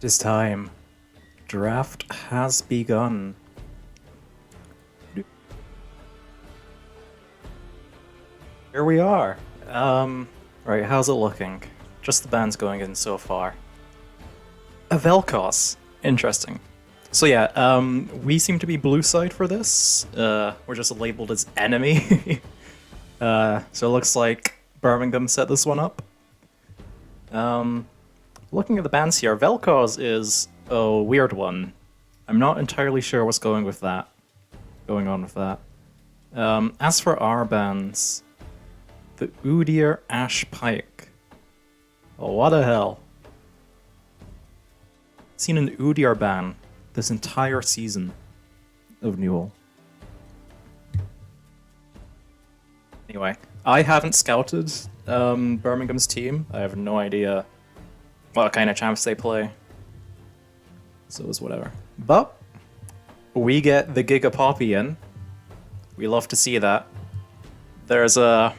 It is time. Draft has begun. Here we are. Right, how's it looking? Just the bands going in so far. A Vel'Koz. Interesting. So yeah, we seem to be blue side for this. We're just labeled as enemy. So it looks like Birmingham set this one up. Looking at the bands here, Vel'Koz is a weird one. I'm not entirely sure what's going on with that. As for our bands, the Udyr Ash Pike. Oh, what the hell? Seen an Udyr ban this entire season of NUEL. Anyway, I haven't scouted Birmingham's team. I have no idea what kind of champs they play. So it's whatever. But we get the Giga Poppy in. We love to see that. There's a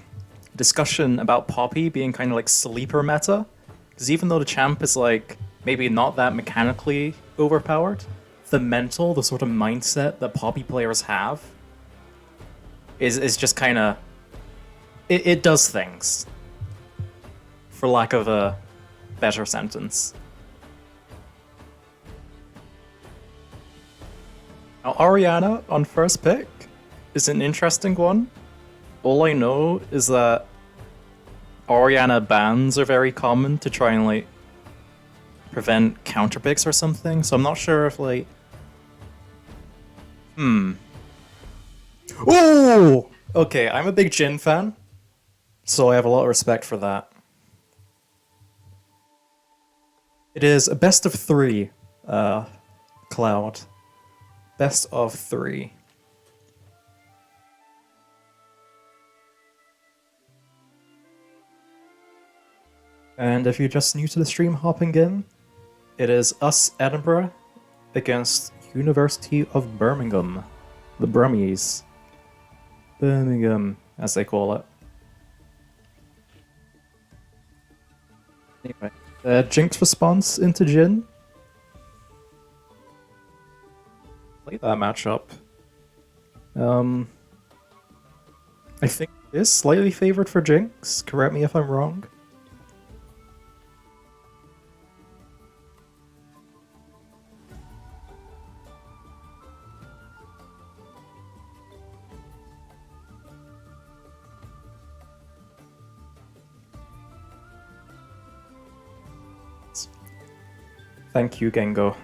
discussion about Poppy being kind of like sleeper meta. Because even though the champ is like maybe not that mechanically overpowered, the mental, the sort of mindset that Poppy players have is just kind of... It does things. For lack of a better sentence. Now, Orianna on first pick is an interesting one. All I know is that Orianna bans are very common to try and like prevent counter picks or something, so I'm not sure if like... Oh! Okay, I'm a big Jhin fan, so I have a lot of respect for that. It is a best of 3, Cloud. Best of 3. And if you're just new to the stream hopping in, it is us Edinburgh against University of Birmingham. The Brummies. Birmingham, as they call it. Anyway, Jinx response into Jhin. Play that matchup. I think it is slightly favored for Jinx. Correct me if I'm wrong. Thank you, Gengo.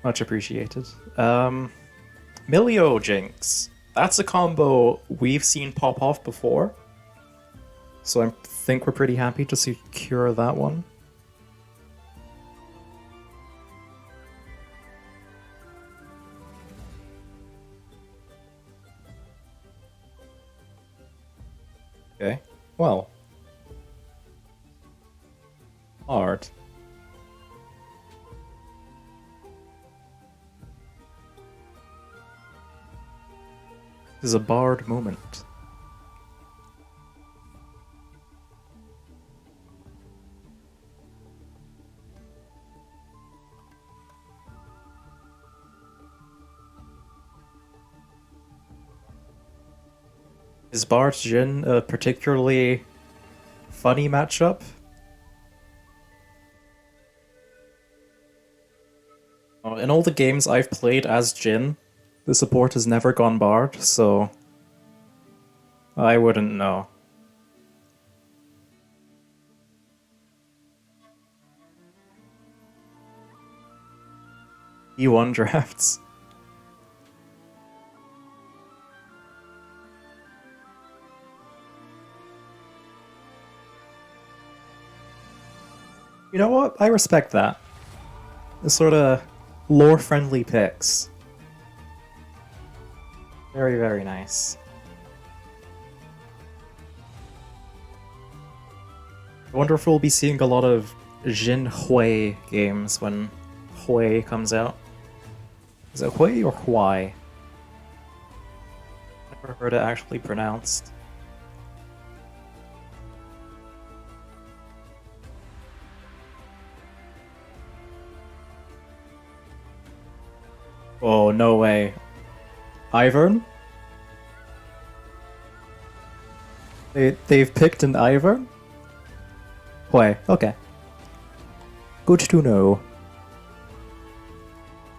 Much appreciated. Milio Jinx. That's a combo we've seen pop off before. So I think we're pretty happy to secure that one. Okay, well. Hard. This is a Bard moment. Is Bard Jhin a particularly funny matchup? In all the games I've played as Jhin, the support has never gone Bard, so I wouldn't know. E1 drafts. You know what? I respect that. The sort of lore-friendly picks. Very, very nice. I wonder if we'll be seeing a lot of Jhin Hui games when Hui comes out. Is it Hui or Huai? Never heard it actually pronounced. Oh, no way. Ivern? They've picked an Ivern? Why? Okay. Good to know.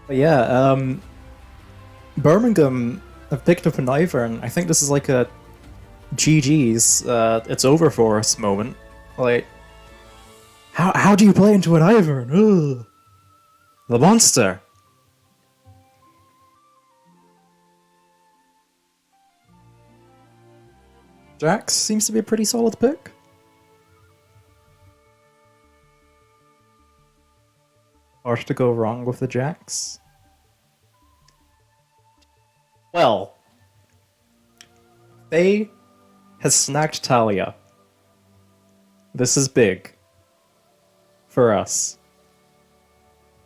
But yeah, Birmingham have picked up an Ivern. I think this is like a GG's, it's over for us moment. Like, how do you play into an Ivern? Ugh. The monster! Jax seems to be a pretty solid pick. Hard to go wrong with the Jax. Well, Faye has snagged Talia. This is big. For us.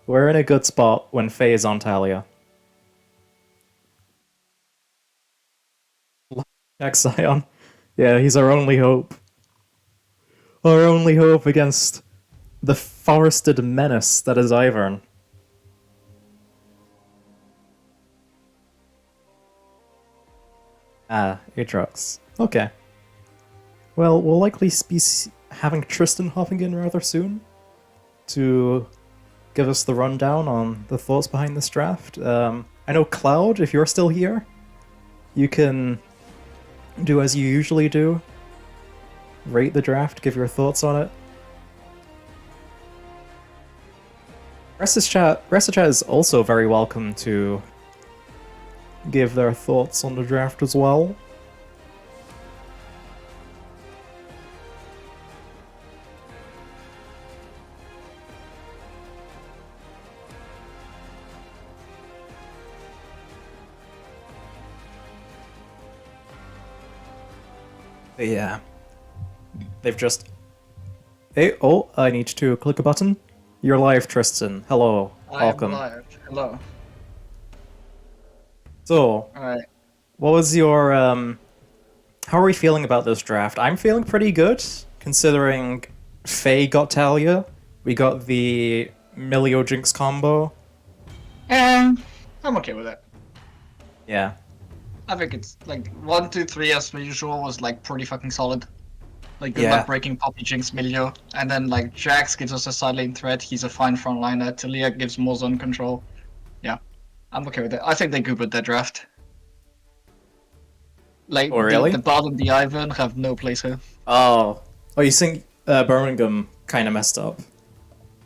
We're in a good spot when Faye is on Talia. Jack Sion. Yeah, he's our only hope. Our only hope against the forested menace that is Ivern. Ah, Aatrox. Okay. Well, we'll likely be having Tristan hopping in rather soon to give us the rundown on the thoughts behind this draft. I know Cloud, if you're still here, you can do as you usually do. Rate the draft, give your thoughts on it. Rest of chat is also very welcome to give their thoughts on the draft as well. But yeah. They've just... Hey, oh, I need to click a button. You're live, Tristan. Hello, welcome. I'm live. Hello. So, Alright. what was your, how are we feeling about this draft? I'm feeling pretty good, considering Faye got Talia, we got the Milio Jinx combo. And I'm okay with it. Yeah. I think it's like 1, 2, 3 as usual was like pretty fucking solid. Like good Yeah. luck breaking Poppy Jinx Milio. And then like Jax gives us a side lane threat, he's a fine frontliner. Talia gives more zone control. Yeah. I'm okay with it. I think they goobered their draft. Like Oh, really? the Bard and the Ivern have no place here. Oh. Oh, you think Birmingham kind of messed up?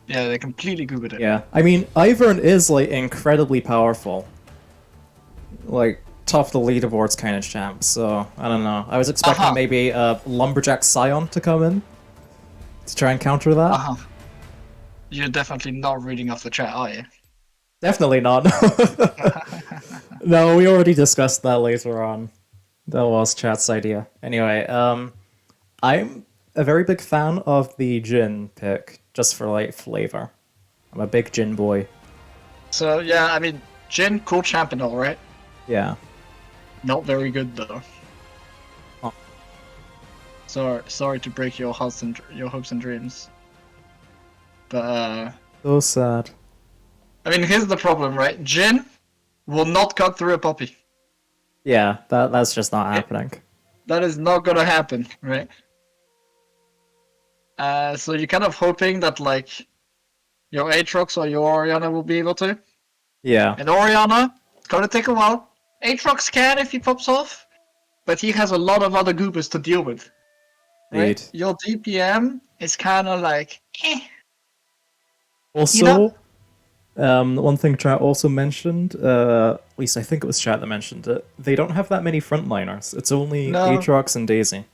Yeah, they completely goobered it. Yeah. I mean, Ivern is, like, incredibly powerful. Like, top of the leaderboards kind of champ, so I don't know. I was expecting maybe a Lumberjack Scion to come in to try and counter that. You're definitely not reading off the chat, are you? Definitely not. No, we already discussed that later on. That was chat's idea. Anyway, I'm a very big fan of the Jin pick, just for like flavor. I'm a big Jin boy. So yeah, I mean, Jin, cool champ and all, right? Yeah. Not very good though. Oh. Sorry to break your hopes and dreams. But So sad. I mean, here's the problem, right? Jin will not cut through a Poppy. Yeah, that's just not happening. That is not gonna happen, right? So you're kind of hoping that like your Aatrox or your Orianna will be able to. Yeah. And Orianna, it's gonna take a while. Aatrox can if he pops off, but he has a lot of other goobers to deal with. Right? Indeed. Your DPM is kind of like, eh. Also, You know? one thing chat also mentioned, at least I think it was chat that mentioned it, they don't have that many frontliners. It's only No. Aatrox and Daisy.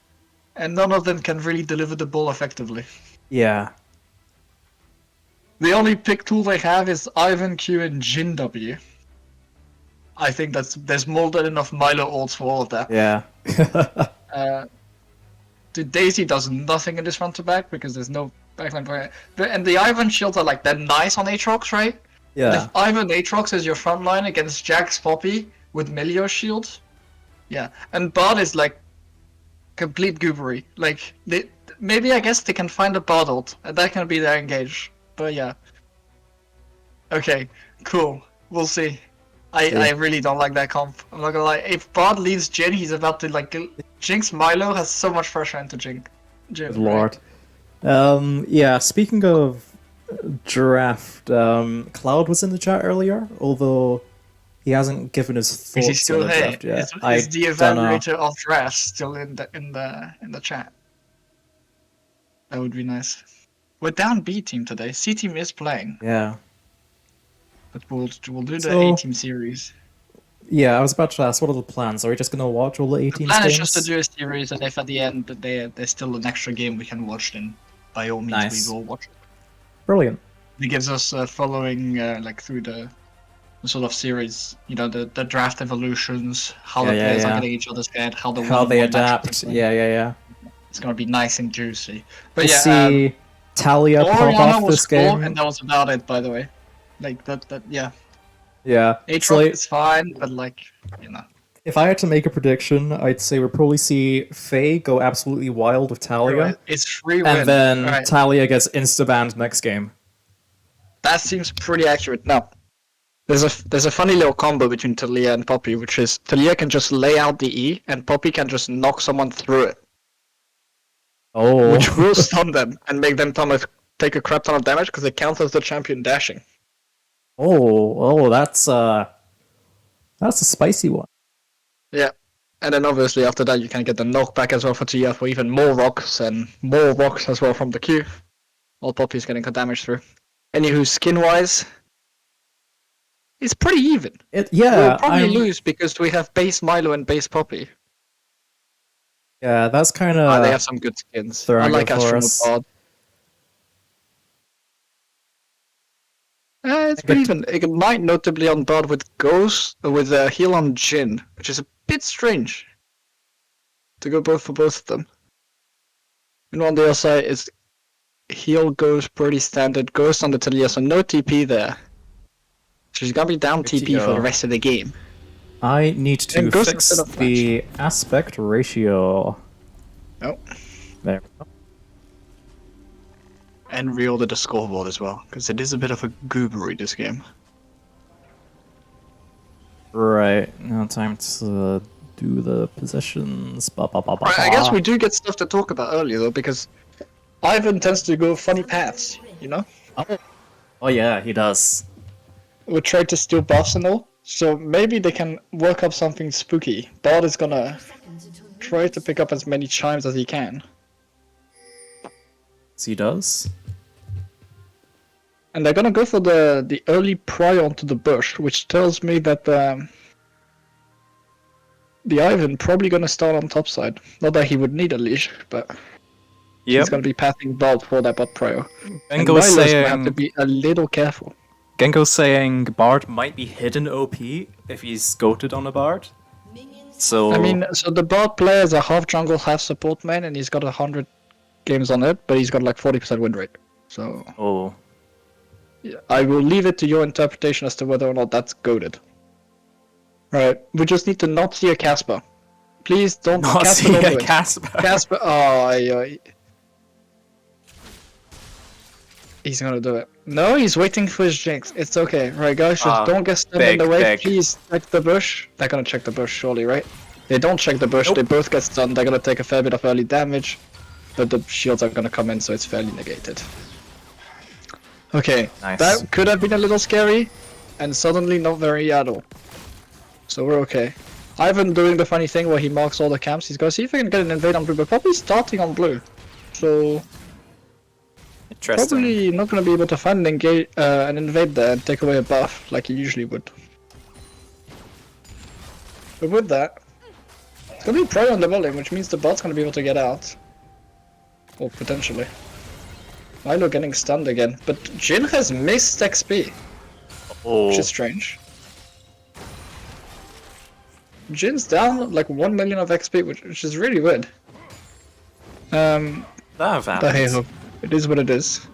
And none of them can really deliver the ball effectively. Yeah. The only pick tool they have is Ivan Q and Jin W. I think there's more than enough Milo ults for all of that. Yeah. The Daisy does nothing in this front to back because there's no backline for it. And the Ivan shields are like that nice on Aatrox, right? Yeah. If Ivan Aatrox is your front line against Jax Poppy with Melio shield, yeah. And Bard is like complete goobery. Like maybe I guess they can find a Bard ult and that can be their engage. But yeah. Okay, cool. We'll see. I really don't like that comp. I'm not gonna lie. If Bard leaves Jin, he's about to like Jinx Milo has so much pressure into Jin. Good lord. Yeah, speaking of draft, Cloud was in the chat earlier, although he hasn't given his Is he thoughts still on the here? draft yet. Is the don't know. evaluator of drafts still in the chat? That would be nice. We're down B team today. C team is playing, Yeah. but we'll do the So- A team series. Yeah, I was about to ask, what are the plans? Are we just gonna watch all the 18 The plan games? is just to do a series, and if at the end there's still an extra game we can watch, then by all means Nice. we will watch it. Brilliant. It gives us following like through the sort of series, you know, the draft evolutions, how the Yeah, players yeah. are getting each other's head, how the How they one-on-one matchups are adapt. playing. Yeah. It's gonna be nice and juicy. But We'll yeah, see Talia pop Oriana off was this cool, game. and that was about it. By the way, like that yeah. Yeah. Aatrox So, is fine, but like, you know. if I had to make a prediction, I'd say we'll probably see Faye go absolutely wild with Talia. Right, it's free win. And then Right. Talia gets insta-banned next game. That seems pretty accurate. Now, there's a funny little combo between Talia and Poppy, which is Talia can just lay out the E, and Poppy can just knock someone through it, Oh. which will stun them and make them take a crap ton of damage because it counts as the champion dashing. That's a spicy one. Yeah. And then obviously after that you can get the knockback as well for Tia for even more rocks and more rocks as well from the Q. While Poppy's getting damage through. Anywho, skin-wise, it's pretty even. We'll probably lose because we have base Milo and base Poppy. Yeah, that's kind of. They have some good skins. I throwing like it for Astronaut us. Bard. It's pretty even. It might notably on Bard with Ghost, with a heal on Jin, which is a bit strange. To go both for both of them. And on the other side is heal Ghost, pretty standard. Ghost on the Talia, so no TP there. She's gonna be down Good to TP for go. the rest of the game. I need to And Ghost fix instead of the aspect ratio. Oh. There. And reorder the scoreboard as well, because it is a bit of a goobery this game. Right, now time to do the positions. Right, I guess we do get stuff to talk about earlier though, because Ivan tends to go funny paths, you know? Oh yeah, he does. We try to steal buffs and all, so maybe they can work up something spooky. Bard is gonna try to pick up as many chimes as he can. So he does. And they're gonna go for the early pry onto the bush, which tells me that the Ivan probably gonna start on top side. Not that he would need a leash, but he's gonna be pathing Bard for that bot prio. And Gengo's Milo's gonna have to saying be a little careful. Gengo's saying Bard might be hidden OP if he's goated on a Bard. So I mean, so the Bard player is a half jungle, half support man, and he's got 100 games on it, but he's got like 40% win rate. So oh. yeah, I will leave it to your interpretation as to whether or not that's goated. Right, we just need to not see a Casper. Please don't Not Casper. see Don't a do it. Casper. Casper, oh, he's gonna do it. No, he's waiting for his Jinx. It's okay. Right, guys, just don't get stunned in the way. big. Please check the bush. They're gonna check the bush, surely, right? They don't check the bush, they both get stunned. They're gonna take a fair bit of early damage, but the shields are gonna come in, so it's fairly negated. Okay, Nice. that could have been a little scary, and suddenly not very at all. So we're okay. Ivan doing the funny thing where he marks all the camps. He's gonna see if he can get an invade on blue, but probably starting on blue. So Interesting. probably not gonna be able to find an invade there and take away a buff like he usually would. But with that, it's gonna be prey on the volume, which means the bot's gonna be able to get out. Or potentially. Milo getting stunned again, but Jin has missed XP, which is strange. Jin's down like 1 million of XP, which is really weird. That But hey happens. ho, it is what it is.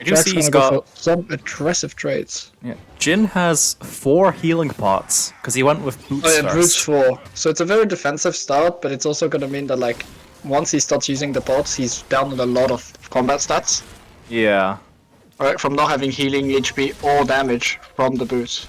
You do Jack's see he's gonna go got. for some aggressive trades. Yeah. Jin has 4 healing pots because he went with boots Oh yeah, Brutes first. 4. So it's a very defensive start, but it's also gonna mean that like once he starts using the pots, he's down on a lot of combat stats. Yeah. Alright, from not having healing, HP, or damage from the boots.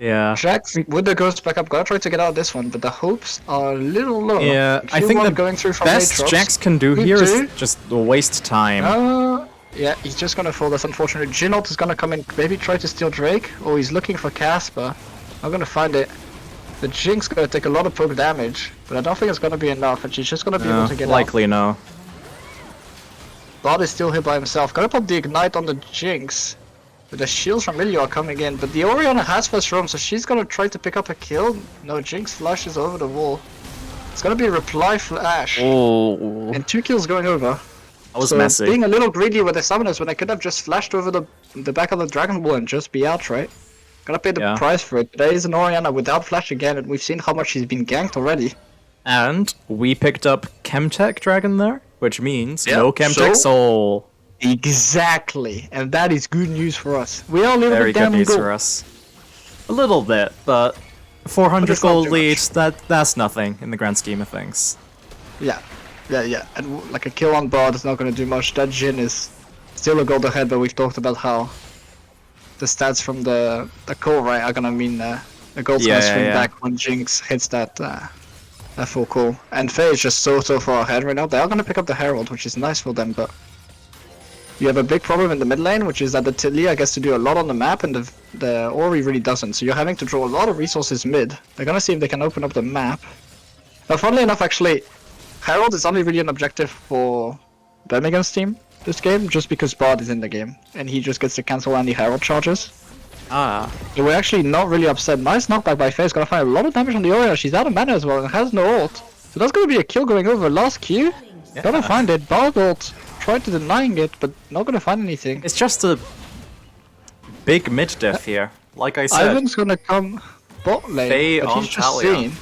Yeah. Jax with the ghost back up, gonna try to get out of this one, but the hopes are a little low. Yeah, I think the going through from best Aatrox. Jax can do Creep here is 2. just waste time. Yeah, he's just gonna fall. That's unfortunate. Jinot is gonna come in, maybe try to steal Drake, or he's looking for Casper. Not gonna find it. The Jinx gonna take a lot of poke damage, but I don't think it's gonna be enough, and she's just gonna be able to get likely out. no. Bard is still here by himself. Gonna pop the Ignite on the Jinx. But the shields from Milio are coming in, but the Orianna has first roam, so she's gonna try to pick up a kill. No, Jinx flashes over the wall. It's gonna be a reply flash. Oh, And 2 kills going over. that was So messy. being a little greedy with the summoners when I could have just flashed over the back of the Dragon Ball and just be out, right? Gonna pay the price for it. There is an Orianna without flash again, and we've seen how much she's been ganked already. And we picked up Chemtech Dragon there, which means no Chemtech so- Soul. Exactly, and that is good news for us. We are a little Very bit good down news gold. for us. A little bit, but 400 it's not gold too lead, much. that's nothing in the grand scheme of things. Yeah, and like a kill on Bard is not gonna do much. That Jhin is still a gold ahead, but we've talked about how the stats from the core right are gonna mean the gold's gonna swing back when Jinx hits that full call. And Faye is just so far ahead right now. They are gonna pick up the Herald, which is nice for them, but you have a big problem in the mid lane, which is that the Tilia gets to do a lot on the map and the Ori really doesn't. So you're having to draw a lot of resources mid. They're gonna see if they can open up the map. But funnily enough, actually, Herald is only really an objective for Birmingham's team this game, just because Bard is in the game, and he just gets to cancel any Herald charges. Ah, So we're actually not really upset. Nice knockback by Faye's gonna find a lot of damage on the Orianna. She's out of mana as well and has no ult. So that's gonna be a kill going over. Last Q. Gonna find it. Bard ult. Tried to denying it, but not gonna find anything. it's just a big mid diff here. Like I said, Ivan's gonna come bot lane, Faye but on he's just Talia. seen.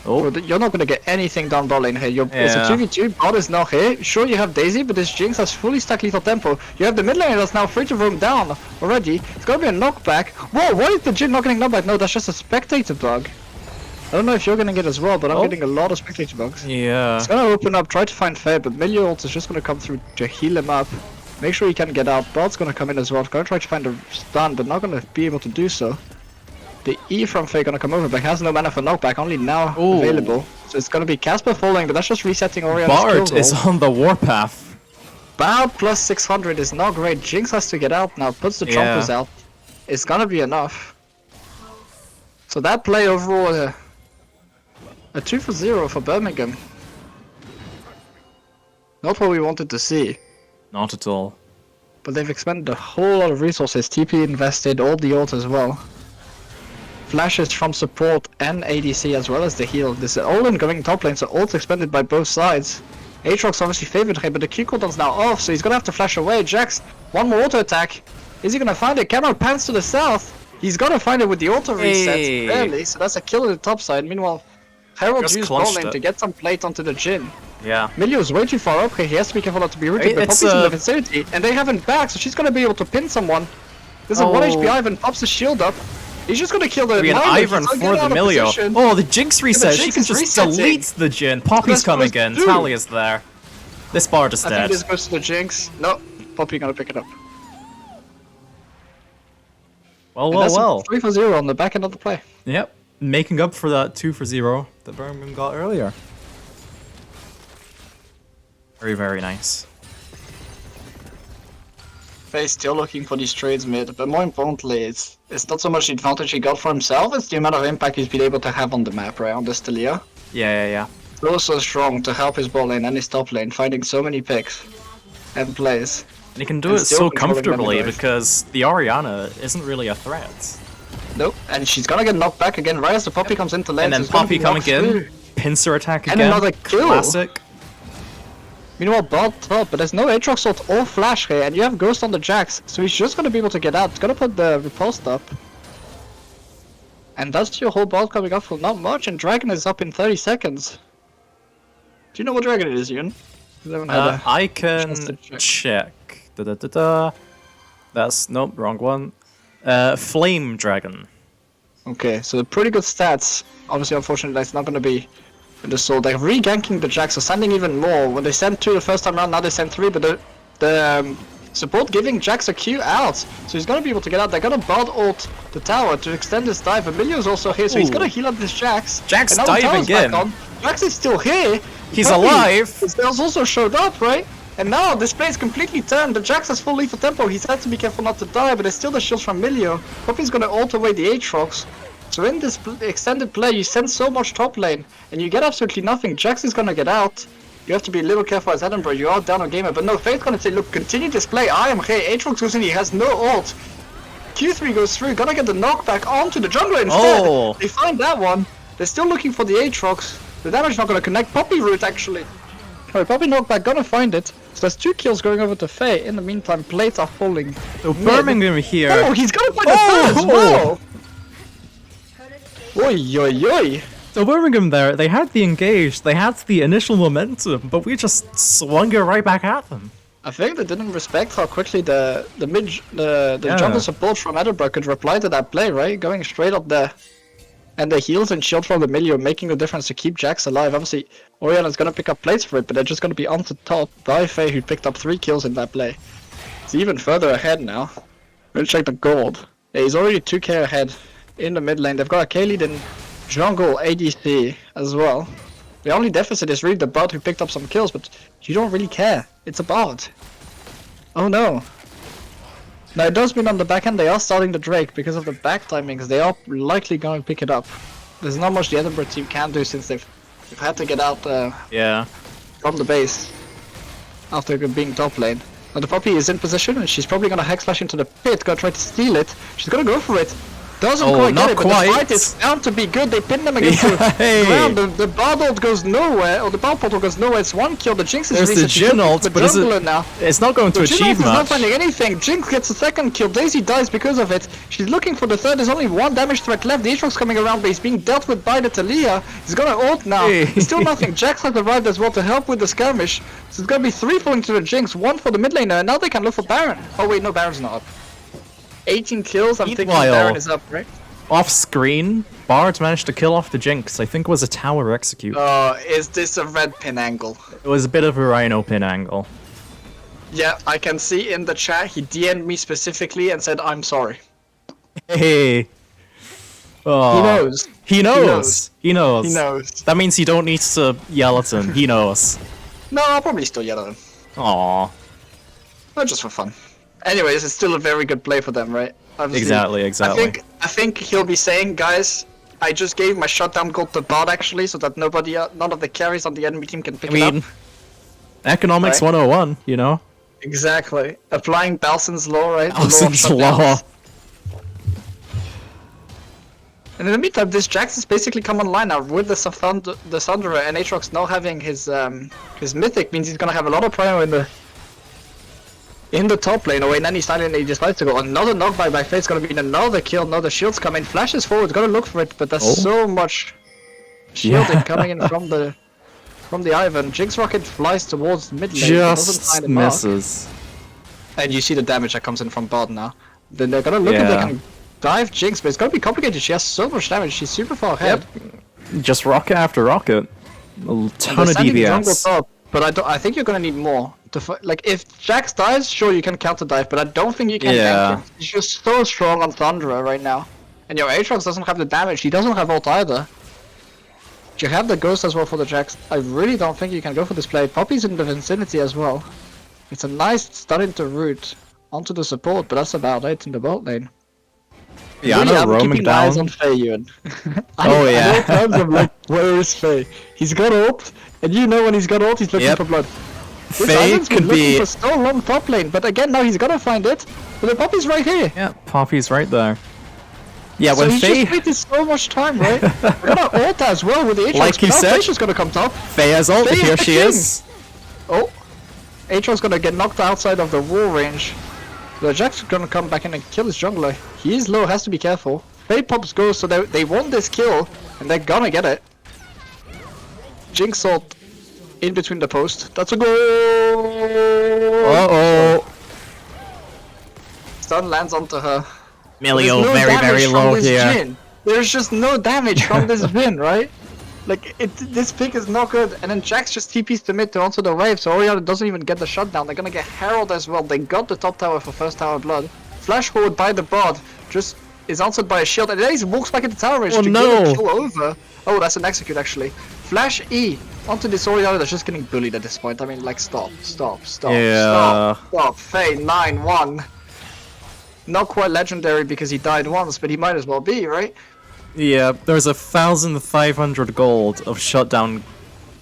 oh, Well, you're not gonna get anything down bot lane here. It's a Yeah. 2v2, bot is not here. Sure, you have Daisy, but this Jinx has fully stacked lethal tempo. You have the mid lane that's now free to roam down already. It's gonna be a knockback. Whoa, why is the Jhin not getting knockback? No, that's just a spectator bug. I don't know if you're getting it as well, but I'm Oh. getting a lot of spectator bugs. yeah. It's gonna open up, try to find Faye, but Milio ult is just gonna come through to heal him up. Make sure he can get out. Bot's gonna come in as well. Gonna try to find a stun, but not gonna be able to do so. The E from Faye gonna come over, but has no mana for knockback, only now Ooh. available. So it's gonna be Casper falling, but that's just resetting Orianna's Bard skill is roll. on the warpath. Bard plus 600 is not great. Jinx has to get out now, puts the Yeah. chompers out. It's gonna be enough. So that play overall, a 2-0 for Birmingham. Not what we wanted to see. Not at all. But they've expended a whole lot of resources. TP invested, all the ult as well. Flashes from support and ADC as well as the heal. This is all going top lane, so ult expended by both sides. Aatrox obviously favored him, but the Q cooldown's now off, so he's gonna have to flash away. Jax, one more auto attack. Is he gonna find it? Cameron pans to the south. He's gonna find it with the auto reset, Hey. barely, so that's a kill on the top side. Meanwhile, Herald Just used bot clutched lane it. to get some plate onto the Jhin. Yeah. Milio's way too far up here, he has to be careful not to be rooted, but It's, Poppy's in the vicinity, and they haven't back, so she's gonna be able to pin someone. There's a 1 HP Oh. Ivan, pops the shield up. He's just gonna kill the Maybe an Milo, Ivan he's not for getting the out of Milio. position. Oh, the Jinx reset. She Jinx can is just resetting. delete the Jhin. Poppy's That's coming supposed in. to do. Talia's there. This Bard is I think dead. this goes to the Jinx. No, Poppy gonna pick it up. Well, And well, that's well. a 3-0 on the back end of the play. Yep. Making up for that 2-0 that Birmingham got earlier. Very, very nice. Faye's still looking for these trades mid, but more importantly, it's not so much the advantage he got for himself, it's the amount of impact he's been able to have on the map, right, on the Stelia. Yeah. It's also strong to help his bot lane and his top lane, finding so many picks and plays. And he can do And it still so controlling them comfortably anyway. because the Orianna isn't really a threat. Nope, and she's gonna get knocked back again right as the Poppy comes into lane. And then so it's gonna Poppy be coming knocked in, through. pincer attack And again. another kill. Classic. Meanwhile, bot top, but there's no Aatrox ult or flash here, and you have Ghost on the Jax, so he's just gonna be able to get out. It's gonna put the repulse up. And that's your whole bot coming up for not much, and Dragon is up in 30 seconds. Do you know what Dragon it is, Ian? I haven't had a I chance can to check. check. That's nope, wrong one. Flame Dragon. Okay, so pretty good stats. Obviously, unfortunately, that's not gonna be in the soul. They're re-ganking the Jax, so sending even more. When they sent 2 the first time around, now they send 3, but the Support giving Jax a Q out, so he's gonna be able to get out. They're gonna bard ult the tower to extend his dive. Emilio's also here, so he's gonna heal up this Jax. Jax And now the tower's diving back in. on. Jax is still here. He's Poppy, alive. his spells also showed up, right? And now this play is completely turned. The Jax has full lethal tempo. He's had to be careful not to die, but there's still the shields from Emilio. Poppy's gonna ult away the Aatrox. So in this extended play, you send so much top lane, and you get absolutely nothing. Jax is gonna get out. You have to be a little careful as Edinburgh, you are down on gamer. But no, Fate's gonna say, look, continue this play, I am here. Aatrox goes in, he has no ult. Q3 goes through, gonna get the knockback onto the jungler instead. Oh. They find that one. They're still looking for the Aatrox. The damage not gonna connect. Poppy root actually. Alright, Poppy knockback, gonna find it. So there's 2 kills going over to Faye. In the meantime, plates are falling. So Birmingham here. Oh, he's gonna find the third as well! Oi, oi, oi! So Birmingham there, they had the engage, they had the initial momentum, but we just swung it right back at them. I think they didn't respect how quickly the Yeah. jungle support from Edinburgh could reply to that play, right? Going straight up there. And the heals and shield from the Emilio making the difference to keep Jax alive. Obviously, Oriana's gonna pick up plates for it, but they're just gonna be on the top by Faye, who picked up 3 kills in that play. He's even further ahead now. Let's check the gold. Yeah, he's already 2k ahead in the mid lane. They've got a K lead in jungle ADC as well. The only deficit is really the bot who picked up some kills, but you don't really care. It's a bot. Oh no. Now it does mean on the back end they are starting the Drake because of the back timings. They are likely going to pick it up. There's not much the Edinburgh team can do since they've had to get out Yeah. from the base after being top lane. Now the Poppy is in position and she's probably gonna hack slash into the pit, gonna try to steal it. She's gonna go for it. Doesn't Oh, quite not get it, but quite. the fight is bound to be good. They pin them against Hey. the ground. The bar ult goes nowhere, or the bar portal goes nowhere. It's 1 kill. The Jinx is There's the reset. She's Jhin looking ult, for but is it- jungler now. It's not going to The Jhin achieve ult is not much. finding anything. Jinx gets a 2nd kill. Daisy dies because of it. She's looking for the 3rd. There's only 1 damage threat left. The Aatrox coming around, but he's being dealt with by the Talia. He's gonna ult now. Hey. There's still nothing. Jax has arrived as well to help with the skirmish. So it's gonna be 3 falling to the Jinx, 1 for the mid laner, and now they can look for Baron. Oh wait, no, Baron's not up. 18 kills. I'm thinking Meanwhile- Baron is up, right? Off screen, Bard managed to kill off the Jinx. I think it was a tower execute. Is this a red pin angle? It was a bit of a rhino pin angle. Yeah, I can see in the chat he DM'd me specifically and said I'm sorry. Hey. Oh. He knows. He knows. He knows. He knows. That means you don't need to yell at him. He knows. No, I'll probably still yell at him. Aww. Not just for fun. Anyways, it's still a very good play for them, right? Obviously, Exactly. I think he'll be saying, guys, I just gave my shutdown gold to bot actually, so that none of the carries on the enemy team can pick I it mean, up. economics Right. 101, you know? Exactly. Applying Balson's law, right? The law of Alson's law. shutdowns. And in the meantime, this Jax has basically come online now with the Thunderer, and Aatrox now having his mythic means he's gonna have a lot of prio in the top lane. Away, and then he silently decides to go. Another knockback by Fate's gonna be another kill. Now the shields come in, flashes forward, gotta look for it, but there's so much shielding Yeah. coming in from the Ivan. Jinx Rocket flies towards mid lane, doesn't Just find a mark. misses. And you see the damage that comes in from bot now. Then they're gonna look if they Yeah. can dive Jinx, but it's gonna be complicated. She has so much damage. She's super far ahead. Just rocket after rocket. A And ton they're of sending jungle DPS. top, but I think you're gonna need more to like if Jax dies, sure you can counter dive, but I don't think you can Yeah. tank him. He's just so strong on Thunderer right now. And your Aatrox doesn't have the damage. He doesn't have ult either. You have the ghost as well for the Jax. I really don't think you can go for this play. Poppy's in the vicinity as well. It's a nice start into root onto the support, but that's about it in the bot lane. Yeah, I Really, know I'm roaming keeping my eyes on down. Faye, Ewan. Oh, yeah. I know times I'm like, where is Faye? He's got ult, and you know when he's got ult, he's looking Yep. for blood. This Faye Ivan's been could looking be- for so long top lane, but again now he's gonna find it. But the Poppy's right here. Yeah, Poppy's right there. Yeah, So when he Faye, just waited so much time, right? We're gonna ult as well with the Aatrox. Like you but now said- Faye's just gonna come top. Faye has ult, Faye here is the she king. is. Oh, Aatrox gonna get knocked outside of the wall range. The Jack's gonna come back in and kill his jungler. He is low, has to be careful. Faye pops goes, so they want this kill, and they're gonna get it. Jinx ult in between the post. That's a goal! Uh-oh. Stun lands onto her. Milio There's no very, damage very from low this here. Jhin. There's just no damage from this Jhin, right? Like, this pick is not good. And then Jax just TPs to mid to answer the wave, so Oriana doesn't even get the shutdown. They're gonna get Herald as well. They got the top tower for first tower blood. Flash forward by the bot, just is answered by a shield, and then he walks back into tower range to get a kill over. Oh, that's an execute actually. Flash E onto this Oriana that's just getting bullied at this point. I mean, like, stop. Faye, 9-1. Not quite legendary because he died once, but he might as well be, right? Yeah, there's 1,500 gold of shutdown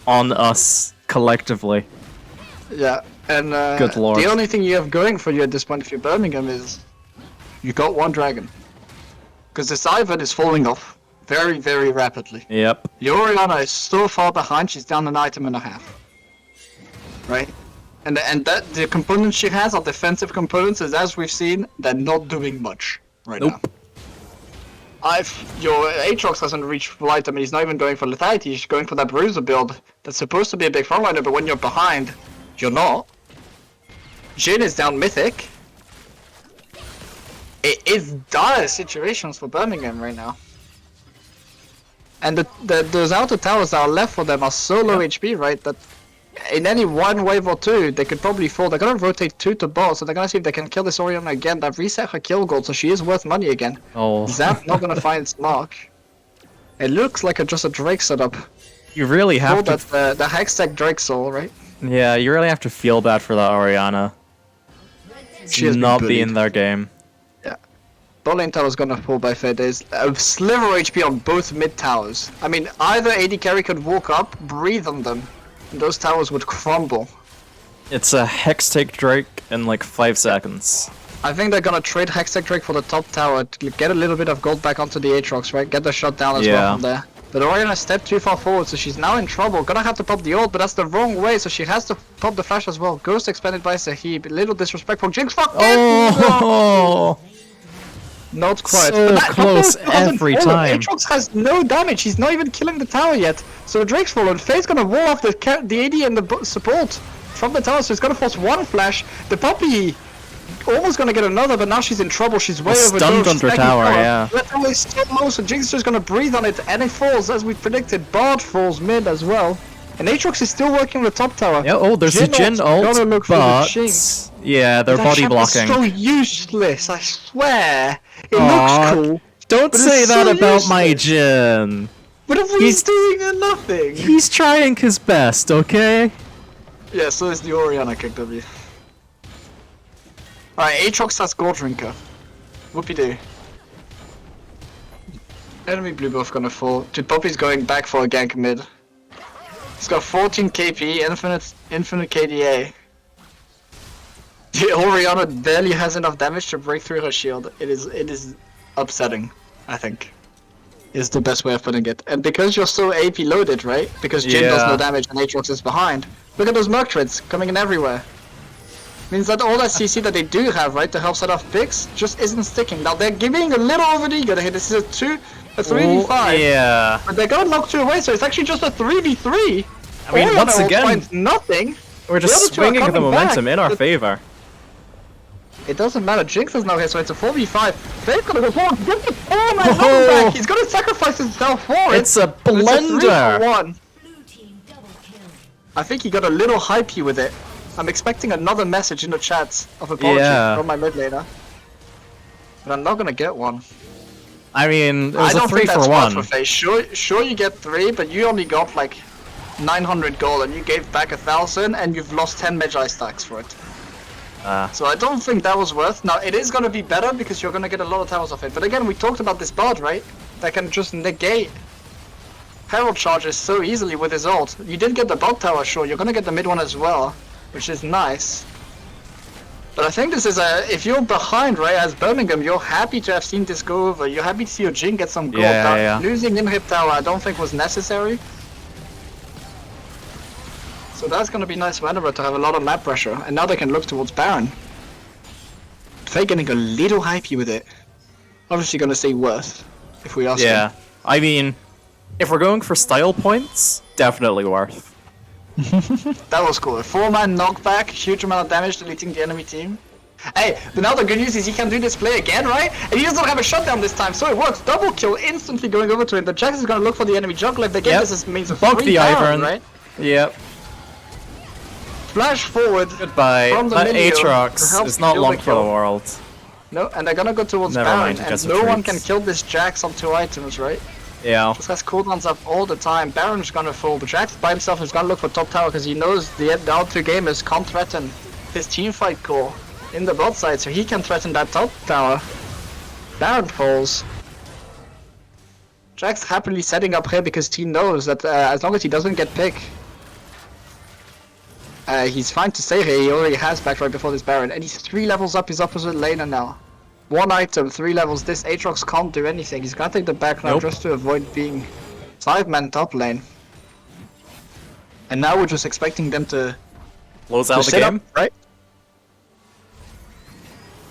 on us collectively. Yeah, and Good lord. the only thing you have going for you at this point if you're Birmingham is you got one dragon. Because the Siphon is falling off very, very rapidly. Yep. The Oriana is so far behind, she's down an item and a half. Right? And that the components she has are defensive components, as we've seen, they're not doing much right now. Your Aatrox hasn't reached full item and he's not even going for lethality, he's going for that bruiser build that's supposed to be a big frontliner, but when you're behind, you're not. Jhin is down mythic. It is dire situations for Birmingham right now. And those outer towers that are left for them are so low HP, right, that in any one wave or two, they could probably fall. They're gonna rotate 2 to bot, so they're gonna see if they can kill this Oriana again. They've reset her kill gold, so she is worth money again. Oh. Zap not gonna find its mark. It looks like just a Drake setup. You really have to... The Hextech Drake Soul, right? Yeah, you really have to feel bad for that Oriana. She has not been be in bullied. their game. Yeah. Bot lane tower's gonna fall by fair days. A sliver HP on both mid towers. I mean, either AD carry could walk up, breathe on them, and those towers would crumble. It's a Hextech Drake in like 5 seconds. I think they're gonna trade Hextech Drake for the top tower to get a little bit of gold back onto the Aatrox, right? Get the shot down as well from there. But Oriana stepped too far forward, so she's now in trouble. Gonna have to pop the ult, but that's the wrong way, so she has to pop the flash as well. Ghost expanded by Sahib. A little disrespectful. Jinx, fuck Oh! Not quite. So But close every time. Aatrox has no damage. He's not even killing the tower yet. So Drake's fallen. Faye's gonna wall off the AD and the support from the tower, so it's gonna force one flash. The Poppy almost gonna get another, but now she's in trouble. She's way over. Stunned under tower, yeah. That tower is so low, so Jinx is just gonna breathe on it, and it falls as we predicted. Bard falls mid as well, and Aatrox is still working the top tower. Yeah, oh, there's a Jhin ult, but yeah, they're body blocking. That's so useless, I swear. It looks cool. Don't say that about my Jhin. But if he's doing nothing. He's trying his best, okay? Yeah, so is the Oriana kick W. Alright, Aatrox has Gold Drinker. Whoopie-doo. Enemy blue buff gonna fall. Dude, Poppy's going back for a gank mid. He's got 14 KP, infinite KDA. The Oriana barely has enough damage to break through her shield. It is upsetting, I think. Is the best way of putting it. And because you're so AP loaded, right? Because Jhin does no damage and Aatrox is behind. Look at those Merc treads coming in everywhere. Means that all that CC that they do have, right, to help set off picks, just isn't sticking. Now they're giving a little over eager here. This is a 3v5. Yeah. But they're gonna knock 2 away, so it's actually just a 3v3. I mean, once again, nothing. We're just swinging the momentum in our favor. It doesn't matter. Jinx is now here, so it's a 4v5. Faye's gonna go forward. Get the back. He's gonna sacrifice himself for it. It's a blender. I think he got a little hypey with it. I'm expecting another message in the chat of apology from my mid laner. But I'm not gonna get one. I mean, it was a 3 for 1. For Faye. Sure you get 3, but you only got like 900 gold and you gave back 1,000 and you've lost 10 Magi stacks for it. So I don't think that was worth. Now it is gonna be better because you're gonna get a lot of towers off it. But again, we talked about this Bard, right? That can just negate Herald charges so easily with his ult. You did get the bot tower, sure. You're gonna get the mid one as well, which is nice. But I think this is if you're behind, right, as Birmingham, you're happy to have seen this go over. You're happy to see your Jhin get some gold. Losing Inhib tower I don't think was necessary. So that's gonna be nice for Endeavor to have a lot of map pressure, and now they can look towards Baron. Faye getting a little hypey with it. Obviously gonna say worth, if we ask him. I mean, if we're going for style points, definitely worth. That was cool. A 4-man knockback, huge amount of damage deleting the enemy team. Hey, now the good news is he can do this play again, right? And he doesn't have a shutdown this time, so it works. Double kill instantly going over to him. The Jax is gonna look for the enemy jungle. If they get this, means a Bug free the Baron, Ivern. right? Yep. Flash forward. Goodbye. From the That Milio to Aatrox help is not kill long the for the kill. world. No, and they're gonna go towards Never Baron, mind, he and just no one can retreats. kill this Jax on 2 items, right? Yeah. This guy's cooldowns up all the time. Baron's gonna fall. The Jax by himself is gonna look for top tower because he knows the out 2 gamers can't threaten his teamfight core in the bot side, so he can threaten that top tower. Baron falls. Jax happily setting up here because he knows that as long as he doesn't get picked, he's fine to stay here. He already has back right before this Baron, and he's 3 levels up his opposite laner now. 1 item, 3 levels. This Aatrox can't do anything. He's gonna take the back now just to avoid being 5-man top lane. And now we're just expecting them to Close out the set game. up, right?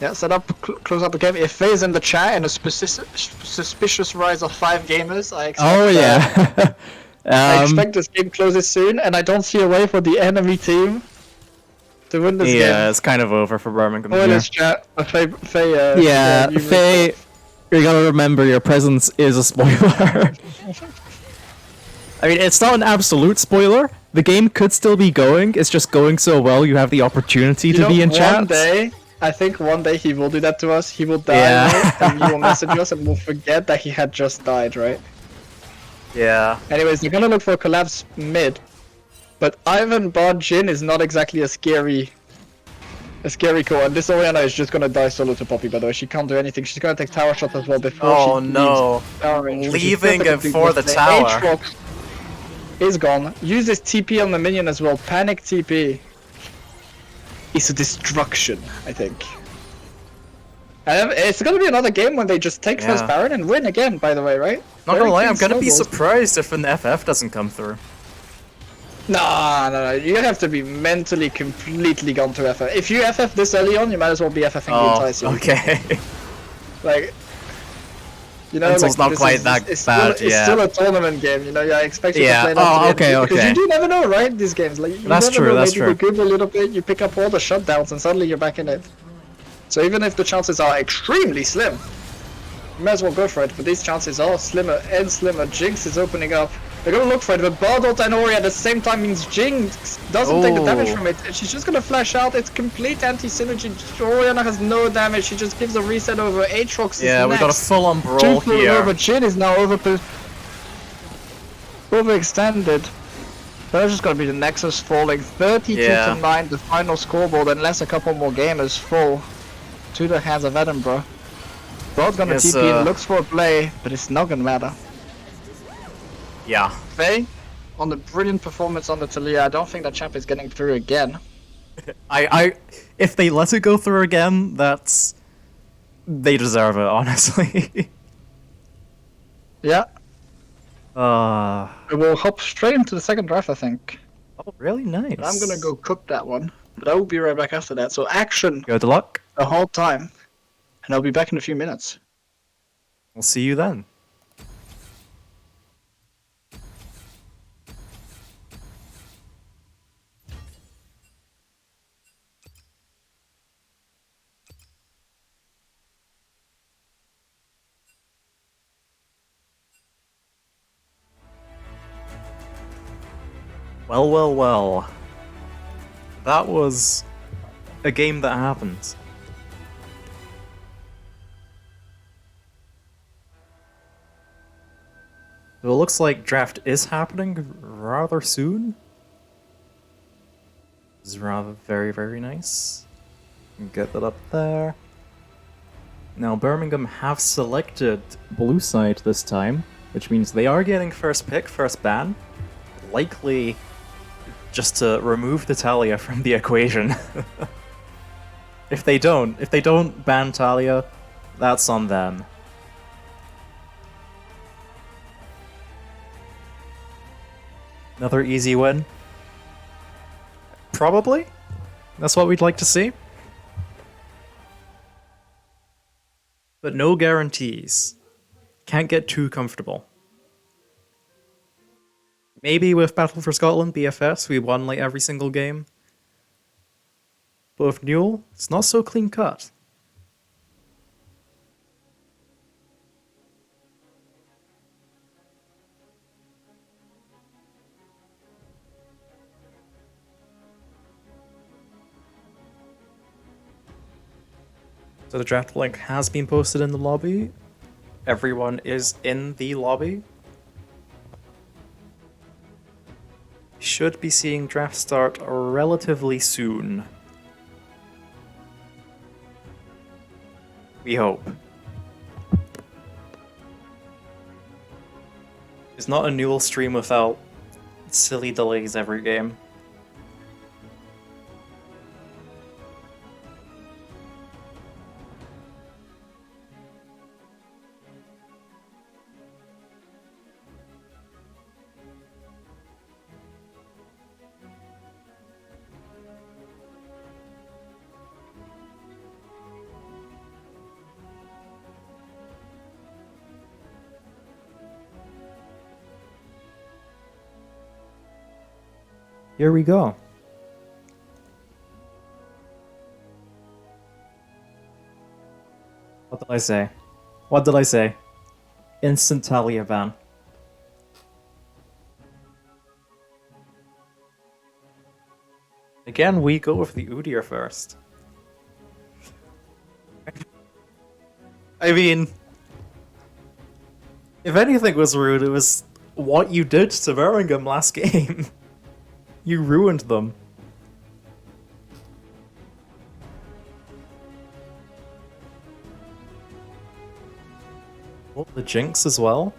Yeah, set up, close out the game. If Faye's in the chat and a suspicious rise of 5 gamers, I expect. Oh yeah. I expect this game closes soon, and I don't see a way for the enemy team to win this game. Yeah, it's kind of over for Birmingham. Oh, in here. this chat, Faye, Yeah, you Faye, you gotta remember your presence is a spoiler. I mean, it's not an absolute spoiler. The game could still be going. It's just going so well. You have the opportunity to be in chat. I think one day he will do that to us. He will die, Yeah. right? And he will message us, and we'll forget that he had just died, right? Yeah. Anyways, they're gonna look for a collapse mid, but Ivan Bard Jin is not exactly a scary core, and this Orianna is just gonna die solo to Poppy. By the way, she can't do anything. She's gonna take tower shots as well before Oh she no. leaves tower range, which is Leaving it perfectly for the good. tower. Aatrox is gone. Use this TP on the minion as well. Panic TP is a destruction, I think. And it's gonna be another game when they just take first Yeah. Baron and win again. By the way, right? Not Very gonna lie, clean I'm gonna be snowballs. surprised if an FF doesn't come through. No. You have to be mentally completely gone to FF. If you FF this early on, you might as well be FFing the entire Oh, series. okay. Like, you know, Mental's not this quite is- that it's bad, Still, it's yeah. still a tournament game, you know. Yeah, I expect you Yeah. to play that. Oh, to the okay, end, because okay. you do never know, right? These games, like, you That's never true, know. that's Maybe true. you google a little bit, you pick up all the shutdowns, and suddenly you're back in it. So even if the chances are extremely slim, you might as well go for it. But these chances are slimmer and slimmer. Jinx is opening up. They're gonna look for it, but Bardot and Ori at the same time means Jinx doesn't take the damage Oh. from it. And she's just gonna flash out. It's complete anti-synergy. Oriana has no damage. She just gives a reset over. Aatrox Yeah, is we got a next. full-on brawl Two here. over. Jin is now overextended. That's just gonna be the Nexus falling 32 Yeah. to 9, the final scoreboard, unless a couple more gamers fall to the hands of Edinburgh. Broad's gonna Yes, TP in, looks for a play, but it's not gonna matter. Yeah. Faye, on the brilliant performance on the Talia, I don't think that champ is getting through again. If they let it go through again, that's... They deserve it, honestly. Yeah, Uh... we'll hop straight into the second draft, I think. Oh, really nice. But I'm gonna go cook that one, but I will be right back after that. So action Good luck. the whole time, and I'll be back in a few minutes. We'll see you then. Well. That was a game that happened. So it looks like draft is happening rather soon. This is rather very nice. Get that up there. Now Birmingham have selected blue side this time, which means they are getting first pick, first ban. Likely just to remove the Talia from the equation. If they don't ban Talia, that's on them. Another easy win? Probably. That's what we'd like to see. But no guarantees. Can't get too comfortable. Maybe with Battle for Scotland, BFS, we won like every single game. but with NUEL, it's not so clean cut. So the draft link has been posted in the lobby. Everyone is in the lobby. Should be seeing draft start relatively soon. We hope. It's not a NUEL stream without silly delays every game. Here we go. What did I say? What did I say? Instant Talia ban. Again, we go with the Udyr first. I mean, if anything was rude, it was what you did to Birmingham last game. You ruined them. Oh, the Jinx as well?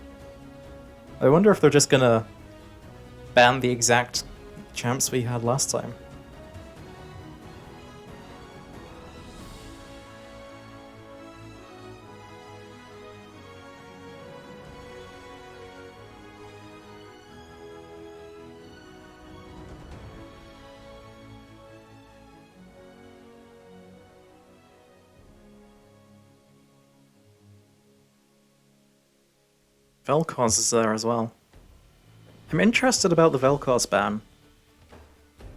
I wonder if they're just gonna ban the exact champs we had last time. Vel'Koz is there as well. I'm interested about the Vel'Koz ban.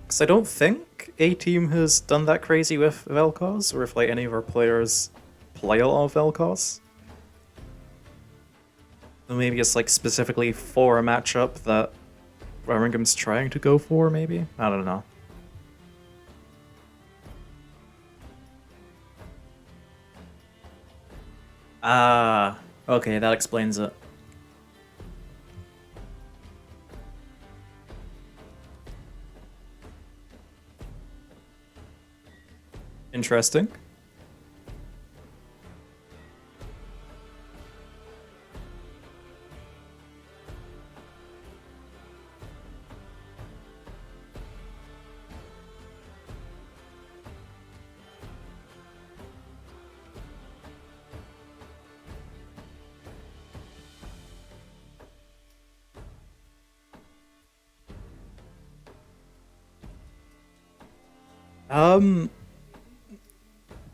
Because I don't think A-Team has done that crazy with Vel'Koz, or if like any of our players play a lot of Vel'Koz. So maybe it's like specifically for a matchup that Birmingham's trying to go for, maybe? I don't know. Ah, okay, that explains it. Interesting.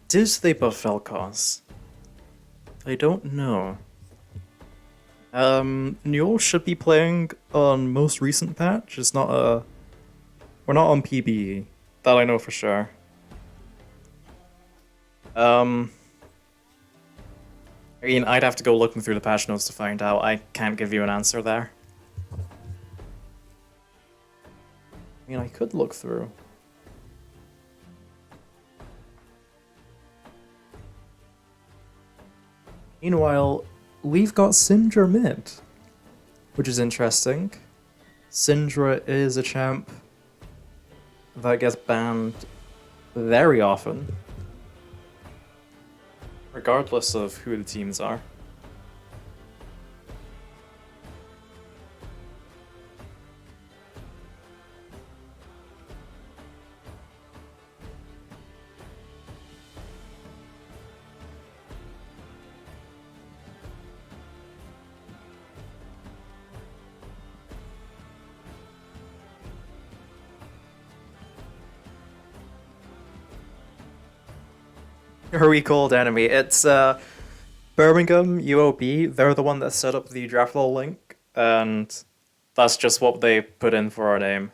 Did they buff Vel'Koz? I don't know. NUEL should be playing on most recent patch. It's not a... We're not on PBE. That I know for sure. I mean, I'd have to go looking through the patch notes to find out. I can't give you an answer there. I mean, I could look through. Meanwhile, we've got Syndra mid, which is interesting. Syndra is a champ that gets banned very often, regardless of who the teams are. Your recalled enemy. It's Birmingham UOB. They're the one that set up the draft law link, and that's just what they put in for our name.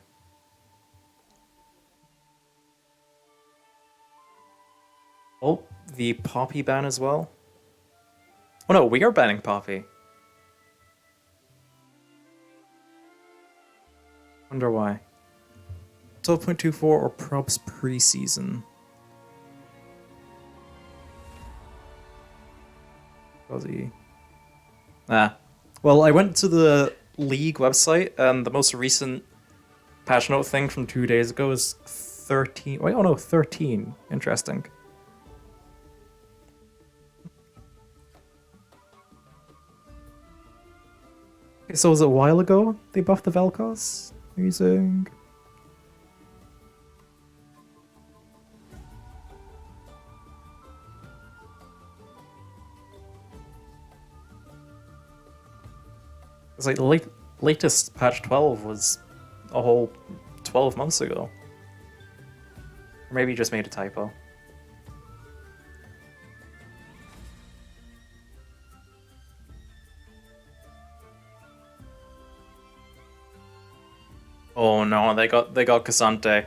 the Poppy ban as well. Oh no, we are banning Poppy. Wonder why. 12.24 or props preseason. Fuzzy. Ah. Well, I went to the league website, and the most recent patch note thing from 2 days ago is 13. Wait, oh no, 13. Interesting. Okay, so was it a while ago they buffed the Vel'Koz? Amazing. It's like the latest patch 12 was a whole 12 months ago. Or maybe you just made a typo. Oh no, they got Cassante.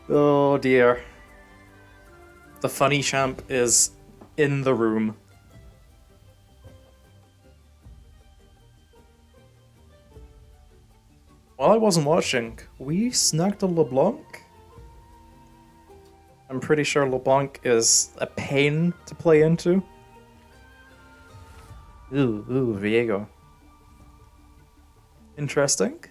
Oh dear. The funny champ is in the room. While I wasn't watching, we snagged a LeBlanc. I'm pretty sure LeBlanc is a pain to play into. Ooh, Viego. Interesting.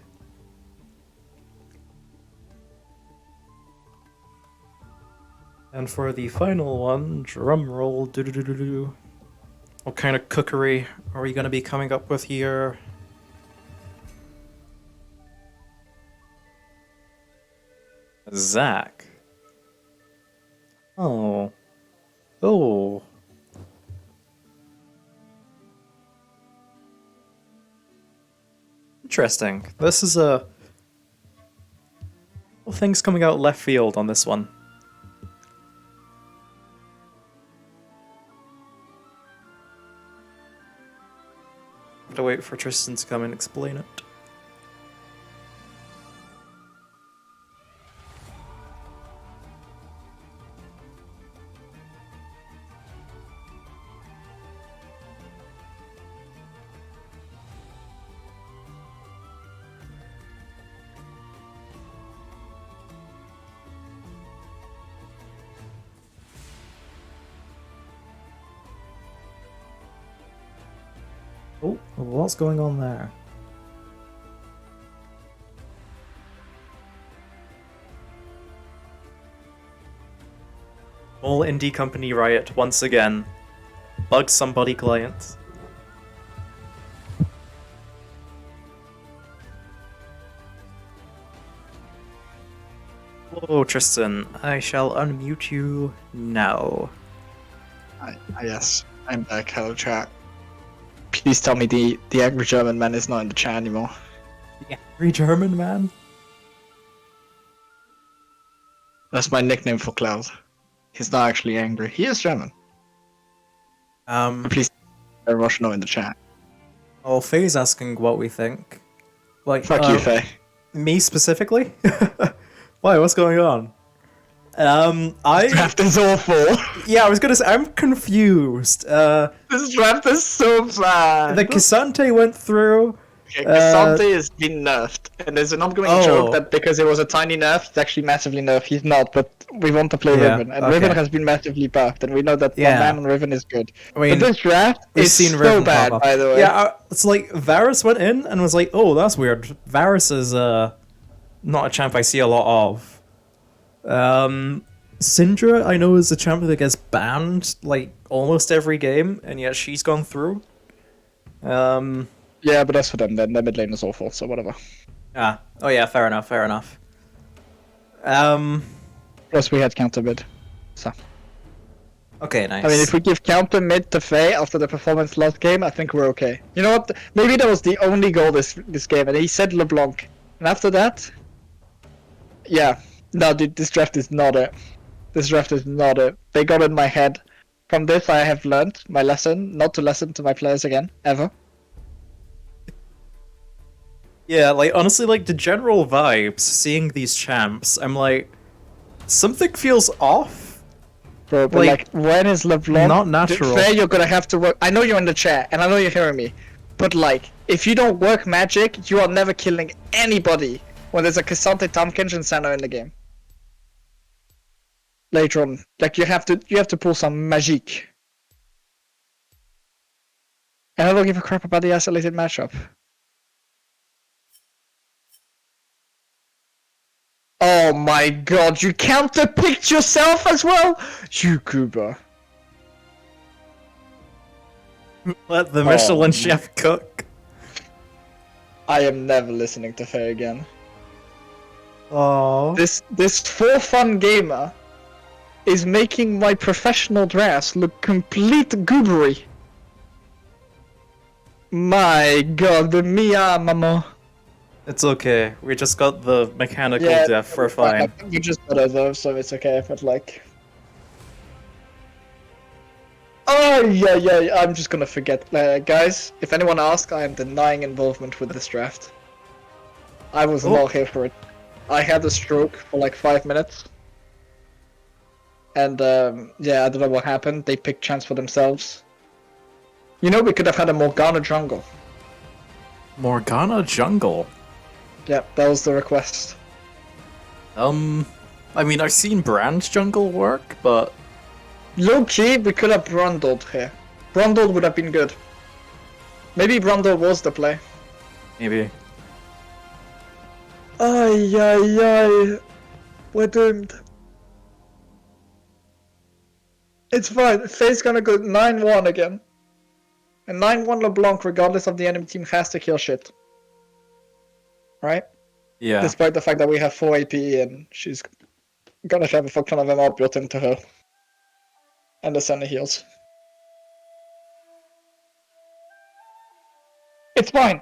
And for the final one, drum roll, doo-doo-doo-doo-doo. What kind of cookery are we going to be coming up with here? Zach. Oh. Oh. Interesting. This is a... Well, things coming out left field on this one. Have to wait for Tristan to come and explain it. Oh, what's going on there? All indie company riot once again. Bug somebody client. Hello, Tristan. I shall unmute you now. Yes, I'm back. Hello, chat. Please tell me the angry German man is not in the chat anymore. The angry German man? That's my nickname for Cloud. He's not actually angry. He is German. Please, Rush know in the chat. Oh, Faye's asking what we think. Like, Fuck you, Faye. me specifically? Why? What's going on? Draft is awful. Yeah, I was gonna say I'm confused. This draft is so bad. The Cassante went through. Okay, Cassante has been nerfed, and there's an ongoing joke that because it was a tiny nerf, it's actually massively nerfed. He's not, but we want to play Riven, and Riven has been massively buffed, and we know that one man on Riven is good. I mean, but this draft is so Riven bad, by the way. Yeah, it's like Varus went in and was like, "Oh, that's weird. Varus is not a champ I see a lot of." Syndra, I know, is a champ that gets banned like almost every game, and yet she's gone through. Yeah, but that's for them then. Their mid lane is awful, so whatever. Ah, oh yeah, fair enough, fair enough. Plus we had counter mid, so. Okay, nice. I mean, if we give counter mid to Faye after the performance last game, I think we're okay. You know what? Maybe that was the only goal this game, and he said LeBlanc. And after that, yeah, no, dude, this draft is not it. This draft is not it. They got in my head. From this, I have learned my lesson: not to listen to my players again, ever. Yeah, like, honestly, like, the general vibes, seeing these champs, I'm like, something feels off. Bro, but like, when is LeBlanc? not natural. Fair, you're gonna have to work. I know you're in the chat, and I know you're hearing me. But like, if you don't work magic, you are never killing anybody when there's a Cassante Tompkins and Senna in the game. Later on, like you have to pull some magic. And I don't give a crap about the isolated matchup. Oh my god, you counterpicked yourself as well? You goober. Let the Michelin chef cook. I am never listening to Faye again. Oh. This for fun gamer is making my professional drafts look complete goobery. My god, the Mia mama. It's okay. We just got the mechanical death for fine. You just got it though, so it's okay. But like, oh yeah, I'm just gonna forget, guys. If anyone asks, I am denying involvement with this draft. I was not here for it. I had a stroke for like 5 minutes, and yeah, I don't know what happened. They picked chance for themselves. You know, we could have had a Morgana jungle. Morgana jungle? Yep, that was the request. I mean, I've seen Brand's jungle work, but... Low key, we could have Brundled here. Brundled would have been good. Maybe Brundle was the play. Maybe. Ay. We're doomed. It's fine. Faye's gonna go 9-1 again. And 9-1 LeBlanc, regardless of the enemy team, has to kill shit. Right? Yeah. Despite the fact that we have 4 AP and she's gonna have a fuck ton of MR built into her. And the Senna heals. It's fine.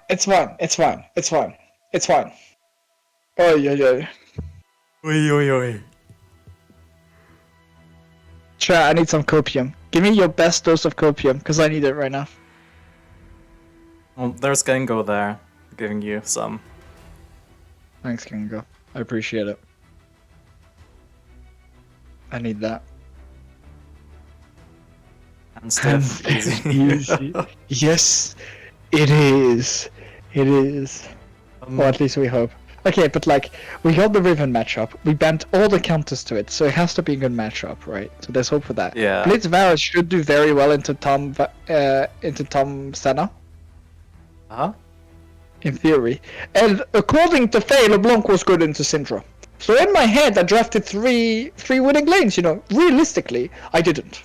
Oi. Oi. Chat, I need some copium. Give me your best dose of copium, because I need it right now. Well, there's Gengo there, giving you some. Thanks, Kingo. I appreciate it. I need that. And stiff. Easy. Yes, it is. Or at least we hope. Okay, but like, we got the Riven matchup, we banned all the counters to it, so it has to be a good matchup, right? So there's hope for that. Yeah. Blitz Varus should do very well into Tom Senna, Huh? in theory. And according to Faye, LeBlanc was good into Syndra. So in my head, I drafted three winning lanes, you know. Realistically, I didn't.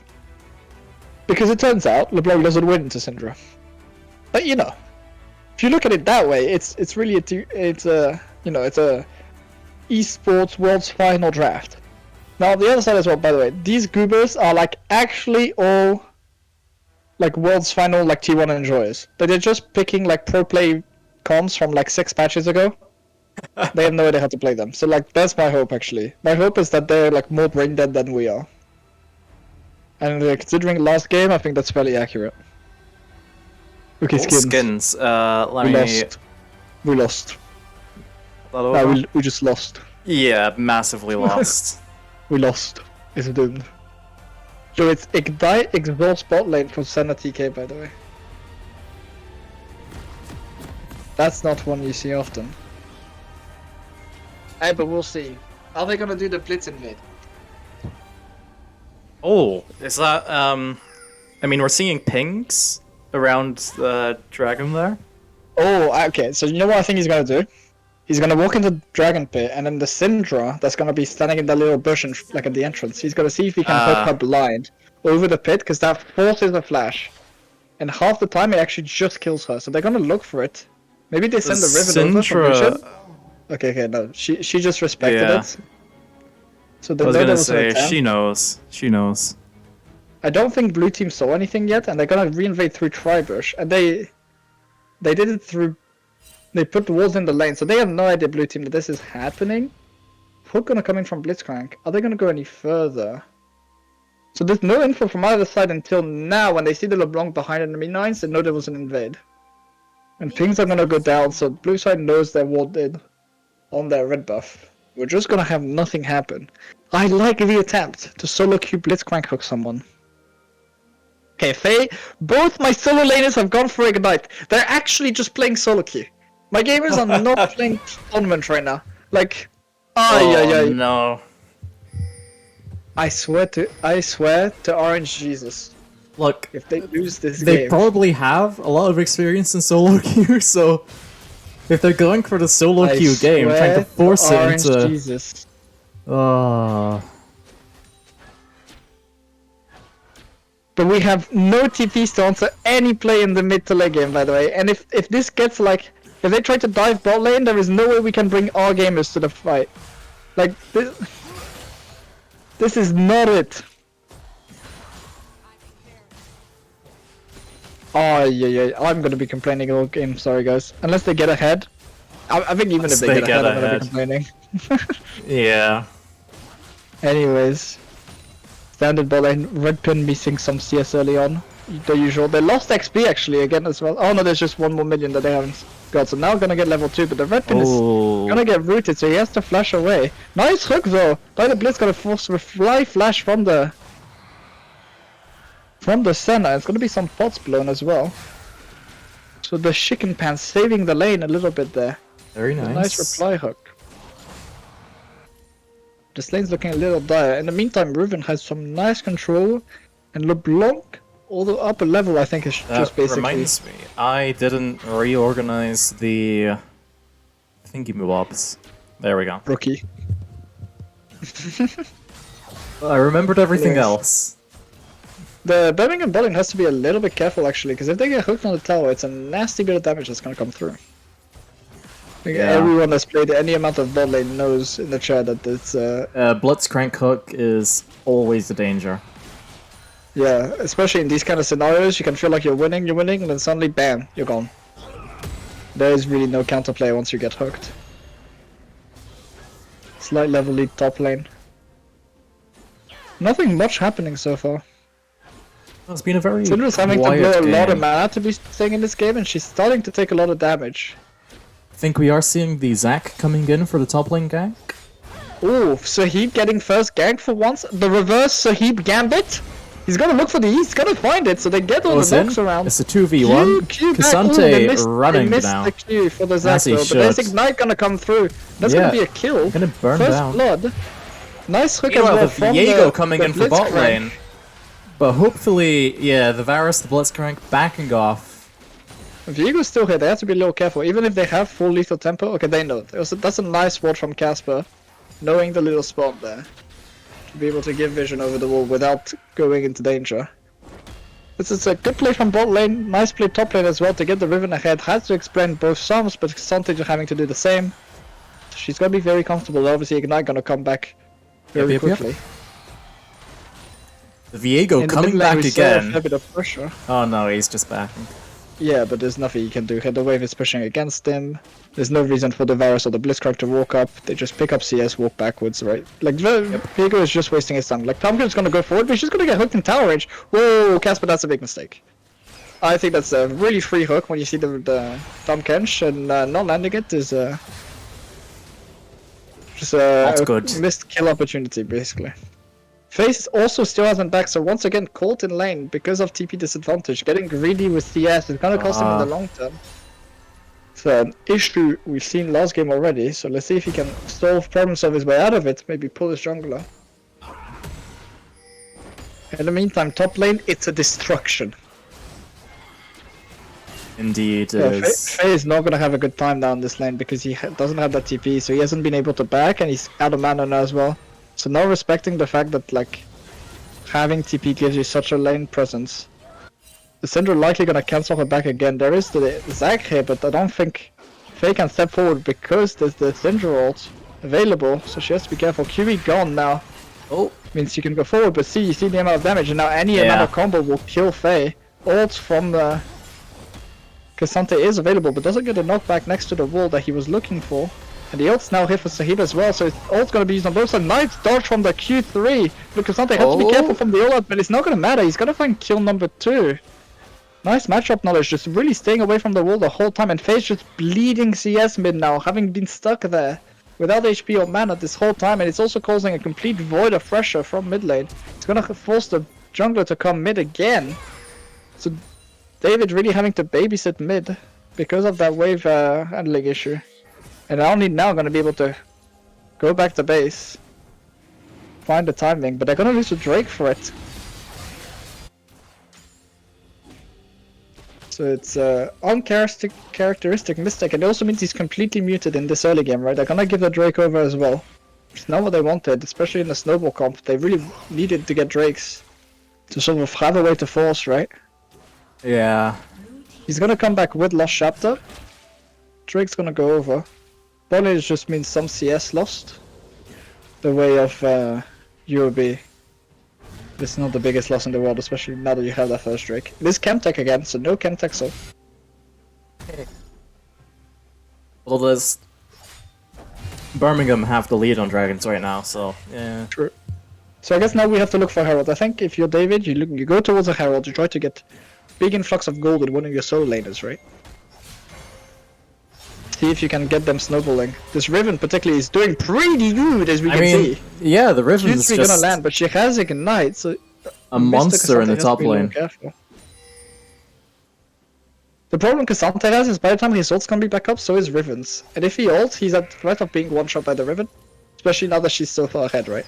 Because it turns out, LeBlanc doesn't win into Syndra. But you know, if you look at it that way, it's really it's a esports world's final draft. Now the other side as well, by the way, these goobers are like actually all like world's final like T1 enjoyers. But they're just picking like pro play comms from like 6 patches ago. They have no idea how to play them. So like that's my hope actually. My hope is that they're like more brain dead than we are. And considering last game, I think that's fairly accurate. Okay, skins. We lost. No, we just lost. Yeah, massively lost. We lost. It's doomed. So it's Ignite Exalt bot lane from Senna TK, by the way. That's not one you see often. Hey, but we'll see. Are they gonna do the Blitz invade? Oh, is that, I mean, we're seeing pings around the dragon there. Oh, okay, so you know what I think he's gonna do? He's gonna walk into the Dragon Pit, and then the Syndra that's gonna be standing in that little bush and like at the entrance. He's gonna see if he can hook her blind over the pit, because that forces a flash. And half the time it actually just kills her, so they're gonna look for it. Maybe they send the Riven over from Vision? Okay, no. She just respected it. So I was gonna say, she knows. I don't think blue team saw anything yet, and they're gonna reinvade through Tribush, and they did it through... They put the walls in the lane, so they have no idea, blue team, that this is happening. Hook gonna come in from Blitzcrank. Are they gonna go any further? So there's no info from either side until now. When they see the LeBlanc behind enemy nines, they know there was an invade. And pings are gonna go down, so blue side knows they're warded on their red buff. We're just gonna have nothing happen. I like the attempt to solo queue Blitzcrank hook someone. Okay, Faye, both my solo laners have gone for Ignite. They're actually just playing solo queue. My gamers are not playing tournament right now. Like, Oh no. I swear to Orange Jesus. Look, If they lose this they game, probably have a lot of experience in solo queue, so if they're going for the solo I queue game, trying to swear force it Orange into... Jesus. Oh. But we have no TP to answer any play in the mid to late game, by the way. And if this gets like, if they try to dive bot lane, there is no way we can bring our gamers to the fight. Like this is not it. Oh yeah, I'm gonna be complaining all game. Sorry guys, unless they get ahead. I think even if they get ahead, I'm gonna be complaining. Yeah. Anyways. Standard bot lane, red pin missing some CS early on. The usual. They lost XP actually again as well. Oh no, there's just 1 more million that they haven't got. So now gonna get level 2, but the red pin is gonna get rooted, so he has to flash away. Nice hook though. Now the Blitz gonna force a fly flash from the center. It's gonna be some pots blown as well. So the chicken pants saving the lane a little bit there. Very nice. Nice reply hook. This lane's looking a little dire. In the meantime, Ruven has some nice control, and LeBlanc, all the upper level, I think, is just basically... reminds me, I didn't reorganize the thingy mobs. There we go. Rookie. I remembered everything Anyways. else. The Birmingham bot lane has to be a little bit careful, actually, because if they get hooked on the tower, it's a nasty bit of damage that's gonna come through. I think everyone that's played any amount of bot lane knows in the chat that it's... Blitzcrank hook is always a danger. Yeah, especially in these kind of scenarios, you can feel like you're winning, and then suddenly, bam, you're gone. There is really no counterplay once you get hooked. Slight level lead top lane. Nothing much happening so far. It's been a very Syndra's having to quiet blow a lot of game. mana to be staying in this game, and she's starting to take a lot of damage. I think we are seeing the Zac coming in for the top lane gank. Ooh, Sahib getting first gank for once. The reverse Sahib gambit. He's gonna look for the He's gonna find it, so they get all the knocks around. It's a 2v1. Cassante running they missed now. the Q for the Zac As he though, but there's should. Ignite gonna come through. That's Yeah. gonna be a kill. Gonna burn First down. blood. Nice hook as Meanwhile, well the from Viego coming in for bot Blitzcrank. lane. But hopefully, yeah, the Varus, the Blitzcrank backing off. Viego's still here, they have to be a little careful. Even if they have full lethal tempo, okay, they know. That's a nice ward from Casper, knowing the little spot there. To be able to give vision over the wall without going into danger. This is a good play from bot lane, nice play top lane as well to get the Riven ahead. Has to explain both sums, but Santage having to do the same. She's gonna be very comfortable, obviously Ignite gonna come back very Yep. quickly. The Viego In the coming mid lane, back we saw a again. fair bit of pressure. Oh no, he's just backing. Yeah, but there's nothing you can do here. The wave is pushing against him. There's no reason for the Varus or the Blitzcrank to walk up. They just pick up CS, walk backwards, right? Like, Viego is just wasting his time. Like, Pumpkin's gonna go forward, but he's just gonna get hooked in tower range. Whoa, Casper, that's a big mistake. I think that's a really free hook when you see the Pumpkinch, and not landing it is just Not a good. missed kill opportunity, basically. FaZe also still hasn't back, so once again, caught in lane because of TP disadvantage. Getting greedy with CS is gonna cost him in the long term. It's an issue we've seen last game already, so let's see if he can solve his way out of it, maybe pull his jungler. In the meantime, top lane, it's a destruction. Indeed Yeah, is. Faye is not gonna have a good time down this lane because he doesn't have that TP, so he hasn't been able to back, and he's out of mana now as well. So now respecting the fact that like having TP gives you such a lane presence. The Syndra likely gonna cancel her back again. There is the Zac here, but I don't think Faye can step forward because there's the Syndra ult available, so she has to be careful. QE gone now. Oh, Means she can go forward, but you see the amount of damage, and now any amount of combo will kill Faye. Ult from the Cassante is available, but doesn't get a knockback next to the wall that he was looking for. And the ult's now hit for Sahib as well, so his ult's gonna be used on both sides. Nice dodge from the Q3! But Cassante has to be careful from the ult, but it's not gonna matter, he's gonna find kill number 2. Nice matchup knowledge, just really staying away from the wall the whole time, and Faye's just bleeding CS mid now, having been stuck there. without HP or mana this whole time, and it's also causing a complete void of pressure from mid lane. It's gonna force the jungler to come mid again. So David really having to babysit mid because of that wave handling issue. And only now gonna be able to go back to base, find the timing, but they're gonna lose to Drake for it. So it's uncharacteristic mistake, and it also means he's completely muted in this early game, right? They're gonna give the Drake over as well. It's not what they wanted, especially in the snowball comp. They really needed to get Drakes to sort of have a way to force, right? Yeah. He's gonna come back with Lost Chapter. Drake's gonna go over. Bonnie just means some CS lost. The way of UOB. It's not the biggest loss in the world, especially now that you have that first Drake. It is Chemtech again, so no Chemtech so. Well, there's Birmingham have the lead on Dragons right now, so yeah. True. So I guess now we have to look for Herald. I think if you're David, you go towards a Herald, you try to get big influx of gold with one of your solo laners, right? See if you can get them snowballing. This Riven particularly is doing pretty good, as we can see. Yeah, the Riven's She's just gonna land, but she has Ignite, so a monster in the top lane. The problem Cassante has is by the time his ult's gonna be back up, so is Riven's. And if he ults, he's at threat of being one-shot by the Riven. Especially now that she's so far ahead, right?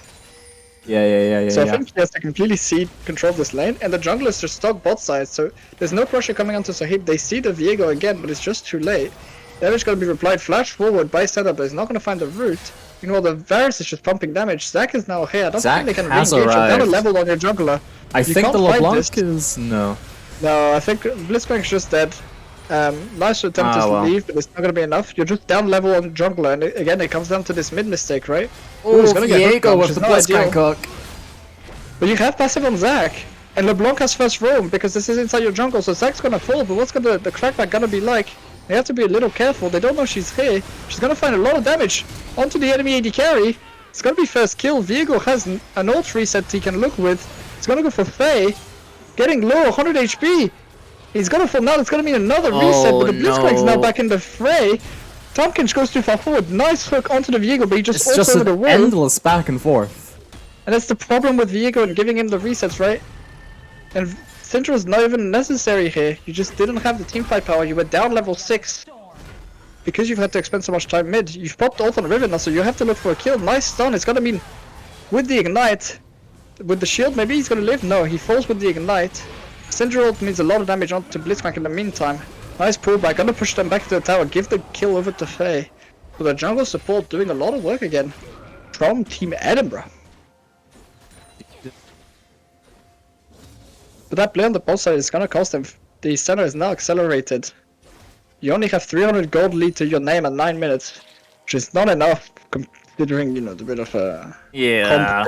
Yeah. So I think he has to completely control this lane, and the junglers are stuck bot side, so there's no pressure coming onto Sahib. They see the Viego again, but it's just too late. Damage gonna be replied, flash forward by setup, but he's not gonna find the route. Meanwhile, the Varus is just pumping damage. Zac is now here. I don't think they can re-engage. You've got a level on your jungler. I think the LeBlanc is... no. No, I think Blitzcrank's just dead. Nice attempt to leave, but it's not gonna be enough. You're just down level on jungler, and again, it comes down to this mid mistake, right? Oh, he's gonna Viego with the Blitzcrank hook. But you have passive on Zac, and LeBlanc has first roam because this is inside your jungle, so Zac's gonna fall. But what's the crackback gonna be like? They have to be a little careful. They don't know she's here. She's gonna find a lot of damage onto the enemy AD carry. It's gonna be first kill. Viego has an ult reset he can look with. It's gonna go for Faye. Getting low, 100 HP. He's gonna fall now. It's gonna mean another reset, but the Blitzcrank's now back in the fray. Tompkins goes too far forward. Nice hook onto the Viego, but he just ults over the wall. Endless back and forth. And that's the problem with Viego and giving him the resets, right? And Syndra's not even necessary here. You just didn't have the teamfight power. You were down level 6. Because you've had to expend so much time mid. You've popped ult on the Riven now, so you have to look for a kill. Nice stun. It's gonna mean with the Ignite. With the shield, maybe he's gonna live. No, he falls with the Ignite. Syndra ult means a lot of damage onto Blitzcrank in the meantime. Nice pullback. Gonna push them back to the tower. Give the kill over to Faye. So the jungle support doing a lot of work again. From Team Edinburgh. But that play on the bot side is gonna cost them. The center is now accelerated. You only have 300 gold lead to your name at 9 minutes, which is not enough considering, you know, the bit of a... Yeah.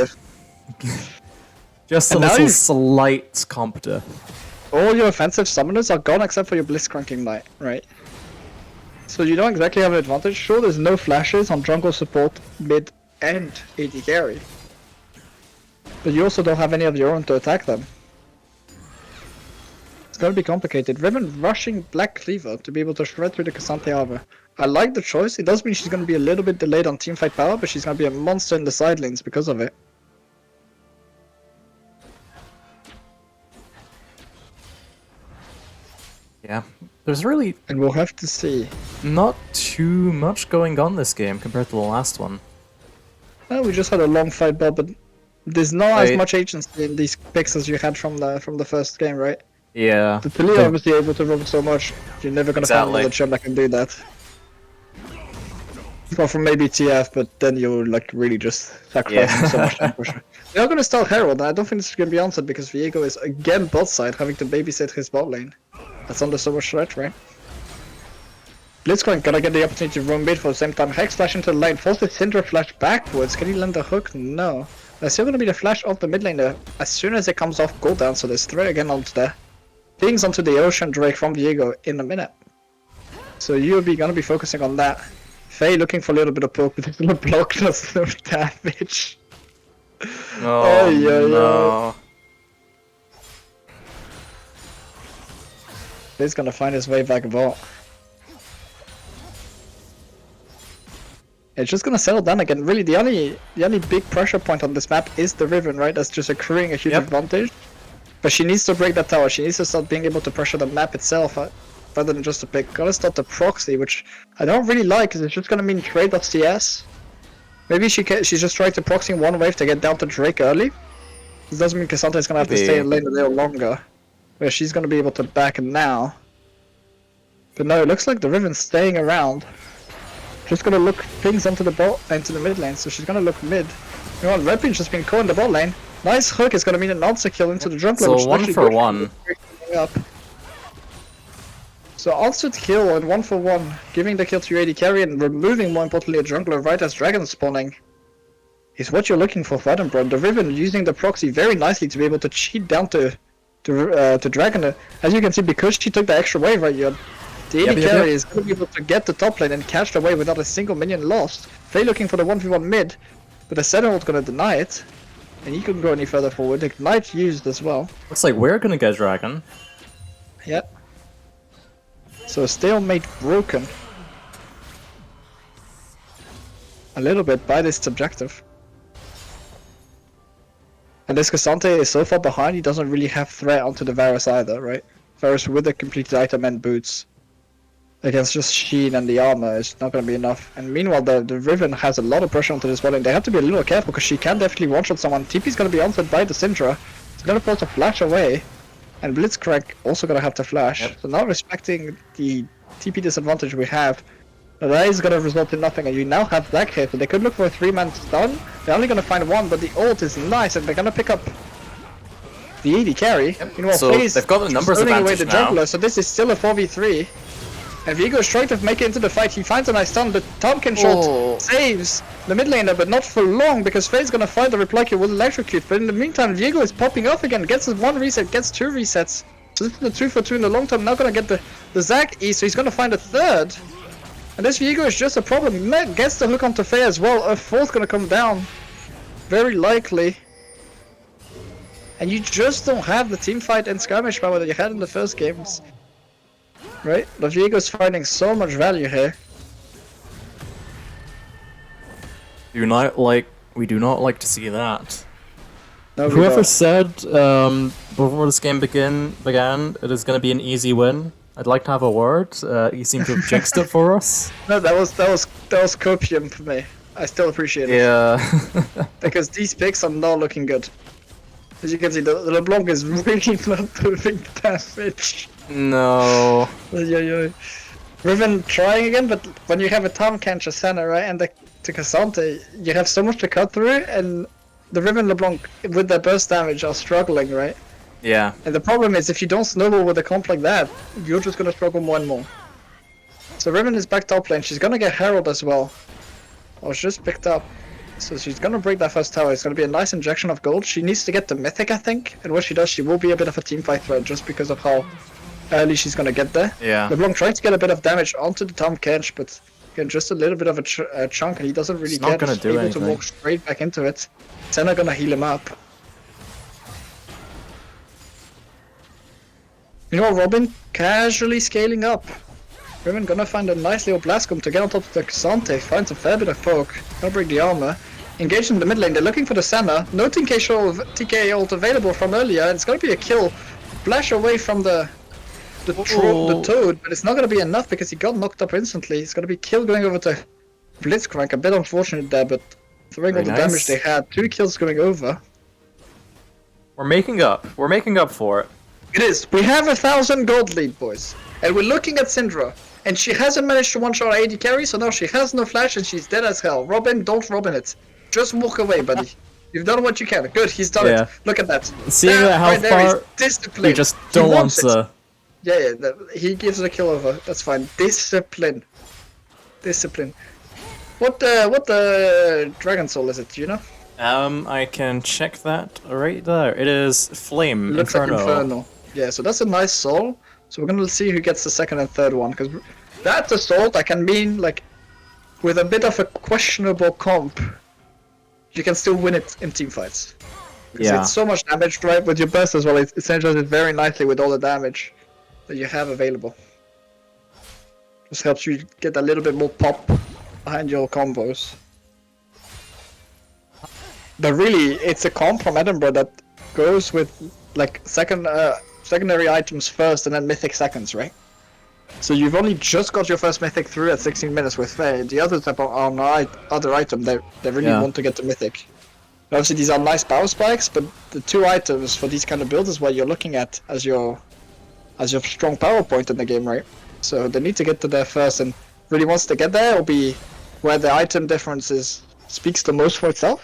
Just a little slight competitive. All your offensive summoners are gone except for your Blitzcrank Ignite, right? So you don't exactly have an advantage. Sure, there's no flashes on jungle support, mid, and AD carry. But you also don't have any of your own to attack them. It's gonna be complicated. Riven rushing Black Cleaver to be able to shred through the Cassante Arbor. I like the choice. It does mean she's gonna be a little bit delayed on teamfight power, but she's gonna be a monster in the side lanes because of it. Yeah, there's really... and we'll have to see. Not too much going on this game compared to the last one. Well, we just had a long fight, but there's not as much agency in these picks as you had from the first game, right? Yeah. The Taliyah obviously able to roam so much, you're never gonna find another champ that can do that. Apart from maybe TF, but then you're like really just sacrificing so much time pressure. They are gonna start Herald, and I don't think this is gonna be answered because Viego is again bot side, having to babysit his bot lane. That's under so much threat, right? Blitzcrank gonna get the opportunity to roam mid for the same time. Hex flash into the lane, forces Syndra flash backwards. Can he land the hook? No. There's still gonna be the flash off the mid lane there as soon as it comes off cooldown, so there's threat again onto there. Pings onto the Ocean Drake from Viego in a minute. So you'll be gonna be focusing on that. Faye looking for a little bit of poke, but this little block does no damage. Oh, no. He's gonna find his way back bot. It's just gonna settle down again. Really, the only big pressure point on this map is the Riven, right? That's just accruing a huge advantage. But she needs to break that tower. She needs to start being able to pressure the map itself, rather than just the pick. Gotta start the proxy, which I don't really like, because it's just gonna mean trade of CS. Maybe she's just trying to proxy in one wave to get down to Drake early. This doesn't mean Cassandra is gonna have to stay in lane a little longer, where she's gonna be able to back now. But no, it looks like the Riven's staying around. Just gonna look things onto the mid lane, so she's gonna look mid. You know what, Redbeam's just been caught in the bot lane. Nice hook is gonna mean an answer kill into the jungler. So 1 for 1. So answered kill and 1 for 1, giving the kill to your AD carry and removing, more importantly, a jungler right as dragon spawning is what you're looking for Vadenbrand. The Riven using the proxy very nicely to be able to cheat down to dragon. As you can see, because she took the extra wave right here, the AD carry is going to be able to get the top lane and catch the wave without a single minion lost. They're looking for the 1v1 mid, but the Sentinel's going to deny it, and he couldn't go any further forward. Ignite used as well. Looks like we're gonna get dragon. Yep. So stalemate broken. A little bit by this objective. And this Cassante is so far behind, he doesn't really have threat onto the Varus either, right? Varus with a completed item and boots against just Sheen and the armor is not going to be enough. And meanwhile, the Riven has a lot of pressure onto this bottom. They have to be a little careful because she can definitely one-shot someone. TP's going to be answered by the Syndra. It's going to force a flash away. And Blitzcrank also going to have to flash. Yep. So now respecting the TP disadvantage we have, that is going to result in nothing. And you now have Black here, so they could look for a 3-man stun. They're only going to find one, but the ult is nice, and they're going to pick up the AD carry. Yep. You know, So they've got the numbers away advantage the now. jungler, so this is still a 4v3. And Viego is trying to make it into the fight. He finds a nice stun, but Tompkin shot saves the mid laner, but not for long, because Faye's gonna find the reply kill with electrocute. But in the meantime, Viego is popping off again, gets his 1 reset, gets 2 resets. So this is the 2 for 2 in the long term. Now gonna get the Zac E, so he's gonna find a 3rd. And this Viego is just a problem. He gets the hook onto Faye as well. A 4th gonna come down, very likely. And you just don't have the team fight and skirmish power that you had in the first games. Right? Viego's finding so much value here. We do not like to see that. No, we Whoever don't. said before this game began, it is going to be an easy win. I'd like to have a word. You seem to have jinxed it for us. No, that was copium for me. I still appreciate it. Yeah. Because these picks are not looking good. As you can see, the LeBlanc is really not doing damage. No. Riven trying again, but when you have a Tom Cancer center, right, and the Cassante, you have so much to cut through, and the Riven LeBlanc with their burst damage are struggling, right? Yeah. And the problem is, if you don't snowball with a comp like that, you're just gonna struggle more and more. So Riven is back top lane. She's gonna get Herald as well. Oh, she just picked up. So she's gonna break that first tower. It's gonna be a nice injection of gold. She needs to get the Mythic, I think. And when she does, she will be a bit of a teamfight threat just because of how early she's gonna get there. Yeah. LeBlanc trying to get a bit of damage onto the Tom Kench, but again, just a little bit of a chunk, and he doesn't really It's not gonna do able anything. to walk straight back into it. Senna gonna heal him up. You know, Robin casually scaling up. Riven gonna find a nice little Blascom to get on top of the Cassante, finds a fair bit of poke, gonna break the armor. Engaged in the mid lane, they're looking for the Senna. No TK ult available from earlier, and it's gonna be a kill. Flash away from the Toad, but it's not gonna be enough because he got knocked up instantly. It's gonna be kill going over to Blitzcrank, a bit unfortunate there, but throwing all the damage they had, 2 kills going over. We're making up. We're making up for it. It is. We have 1,000 gold lead, boys. And we're looking at Syndra. And she hasn't managed to one-shot AD carry, so now she has no flash and she's dead as hell. Robin, don't Robin it. Just walk away, buddy. You've done what you can. Good, he's done it. Look at that. Seeing that how right there far is discipline. you just don't He want wants it. to. Yeah, he gives the kill over. That's fine. Discipline. Discipline. What the Dragon Soul is it, do you know? I can check that right there. It is Flame Looks Inferno. like Inferno. Yeah, so that's a nice soul. So we're gonna see who gets the second and third one, because that assault I can mean like with a bit of a questionable comp, you can still win it in team fights. Because Yeah. it's so much damage, right? With your burst as well, it synergizes it very nicely with all the damage that you have available. Just helps you get a little bit more pop behind your combos. But really, it's a comp from Edinburgh that goes with like secondary items first and then mythic seconds, right? So you've only just got your first mythic through at 16 minutes with Faye. The other type of other item, they really want to get the mythic. Obviously, these are nice power spikes, but the two items for these kind of builds is what you're looking at as your strong power point in the game, right? So they need to get to there first, and really once they get there, it'll be where the item differences speaks the most for itself.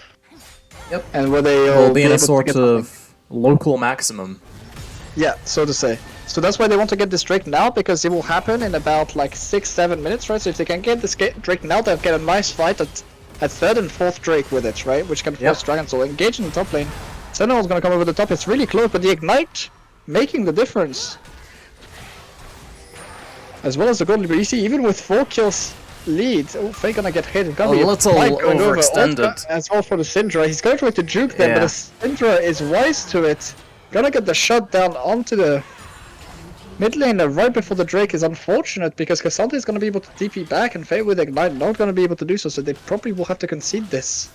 Yep. And where they will be in a able to sort get of local maximum. yeah, so to say. So that's why they want to get this Drake now, because it will happen in about like 6-7 minutes, right? So if they can get this Drake now, they'll get a nice fight at third and fourth Drake with it, right? Which can force Dragon Soul. Engage in the top lane. Sentinel's gonna come over the top, it's really close, but the Ignite making the difference. As well as the Golden, but you see, even with 4 kills lead, oh, Faye gonna get hit. It's gonna be a little overextended. As well for the Syndra. He's gonna try to juke them, but the Syndra is wise to it. Gonna get the shot down onto the mid laner right before the Drake is unfortunate, because Cassandra is gonna be able to TP back, and Faye with Ignite not gonna be able to do so, so they probably will have to concede this.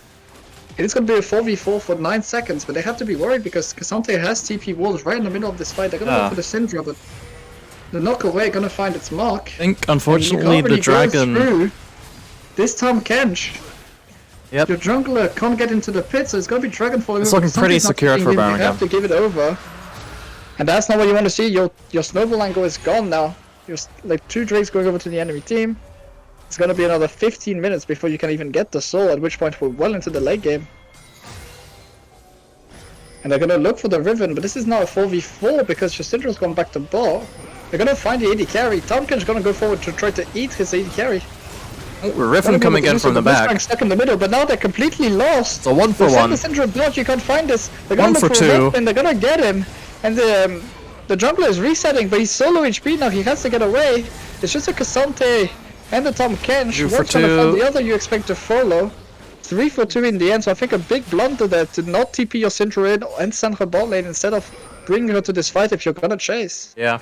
It is gonna be a 4v4 for 9 seconds, but they have to be worried because Cassandra has TP walls right in the middle of this fight. They're gonna go for the Syndra, but the knock away gonna find its mark. I think unfortunately the dragon. This time Kench. Yep. Your jungler can't get into the pit, so it's gonna be dragon falling. It's looking pretty secure for Birmingham. You have to give it over. And that's not what you want to see. Your snowball angle is gone now. You're like 2 Drakes going over to the enemy team. It's gonna be another 15 minutes before you can even get the soul, at which point we're well into the late game. And they're gonna look for the Riven, but this is now a 4v4 because Jacindra's gone back to bot. They're gonna find the AD carry. Tomkin's gonna go forward to try to eat his AD carry. Riven coming in from the back. Stuck in the middle, but now they're completely lost. So 1 for 1. The Syndra bot, you can't find this. They're gonna 1 for 2. And they're gonna get him. And the jungler is resetting, but he's solo HP now. He has to get away. It's just a Cassante and the Tom Kench. 2 for One's gonna 2. find the other you expect to follow. 3 for 2 in the end, so I think a big blunder there to not TP your Syndra in and send her bot lane instead of bringing her to this fight if you're gonna chase. Yeah.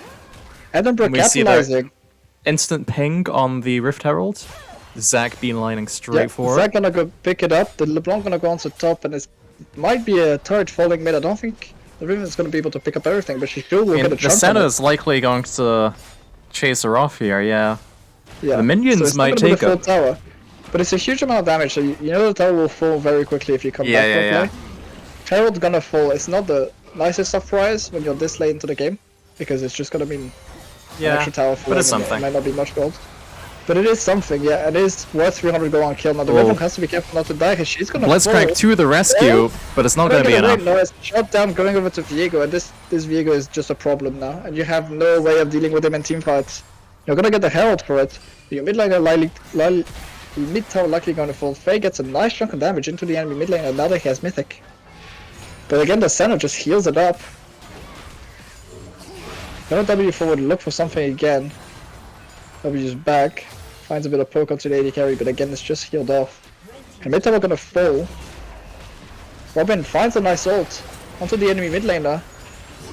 Edinburgh And we see capitalizing. Instant ping on the Rift Herald. Zac beelining straight forward. Zac gonna go pick it up. The LeBlanc gonna go on to top, and it might be a turret falling mid. I don't think the Riven's gonna be able to pick up everything, but she still will get a chunk. The Senna is likely going to chase her off here. Yeah. The minions might take her. Tower, but it's a huge amount of damage. So you know the tower will fall very quickly if you come back. Yeah. Herald's gonna fall. It's not the nicest surprise when you're this late into the game, because it's just gonna mean an extra tower falling. But it's something. It might not be much gold. But it is something, yeah. It is worth 300 gold on kill. Now the Riven has to be careful not to die, because she's gonna Blitzcrank to the rescue, but it's not gonna be enough. No, it's shot down going over to Viego, and this Viego is just a problem now, and you have no way of dealing with him in team fights. You're gonna get the Herald for it. Your mid laner mid tower likely gonna fall. Faye gets a nice chunk of damage into the enemy mid lane, and now that he has Mythic. But again, the Senna just heals it up. Gonna W forward, look for something again. W's back, finds a bit of poke onto the AD carry, but again it's just healed off. And mid tower gonna fall. Robin finds a nice ult onto the enemy mid laner.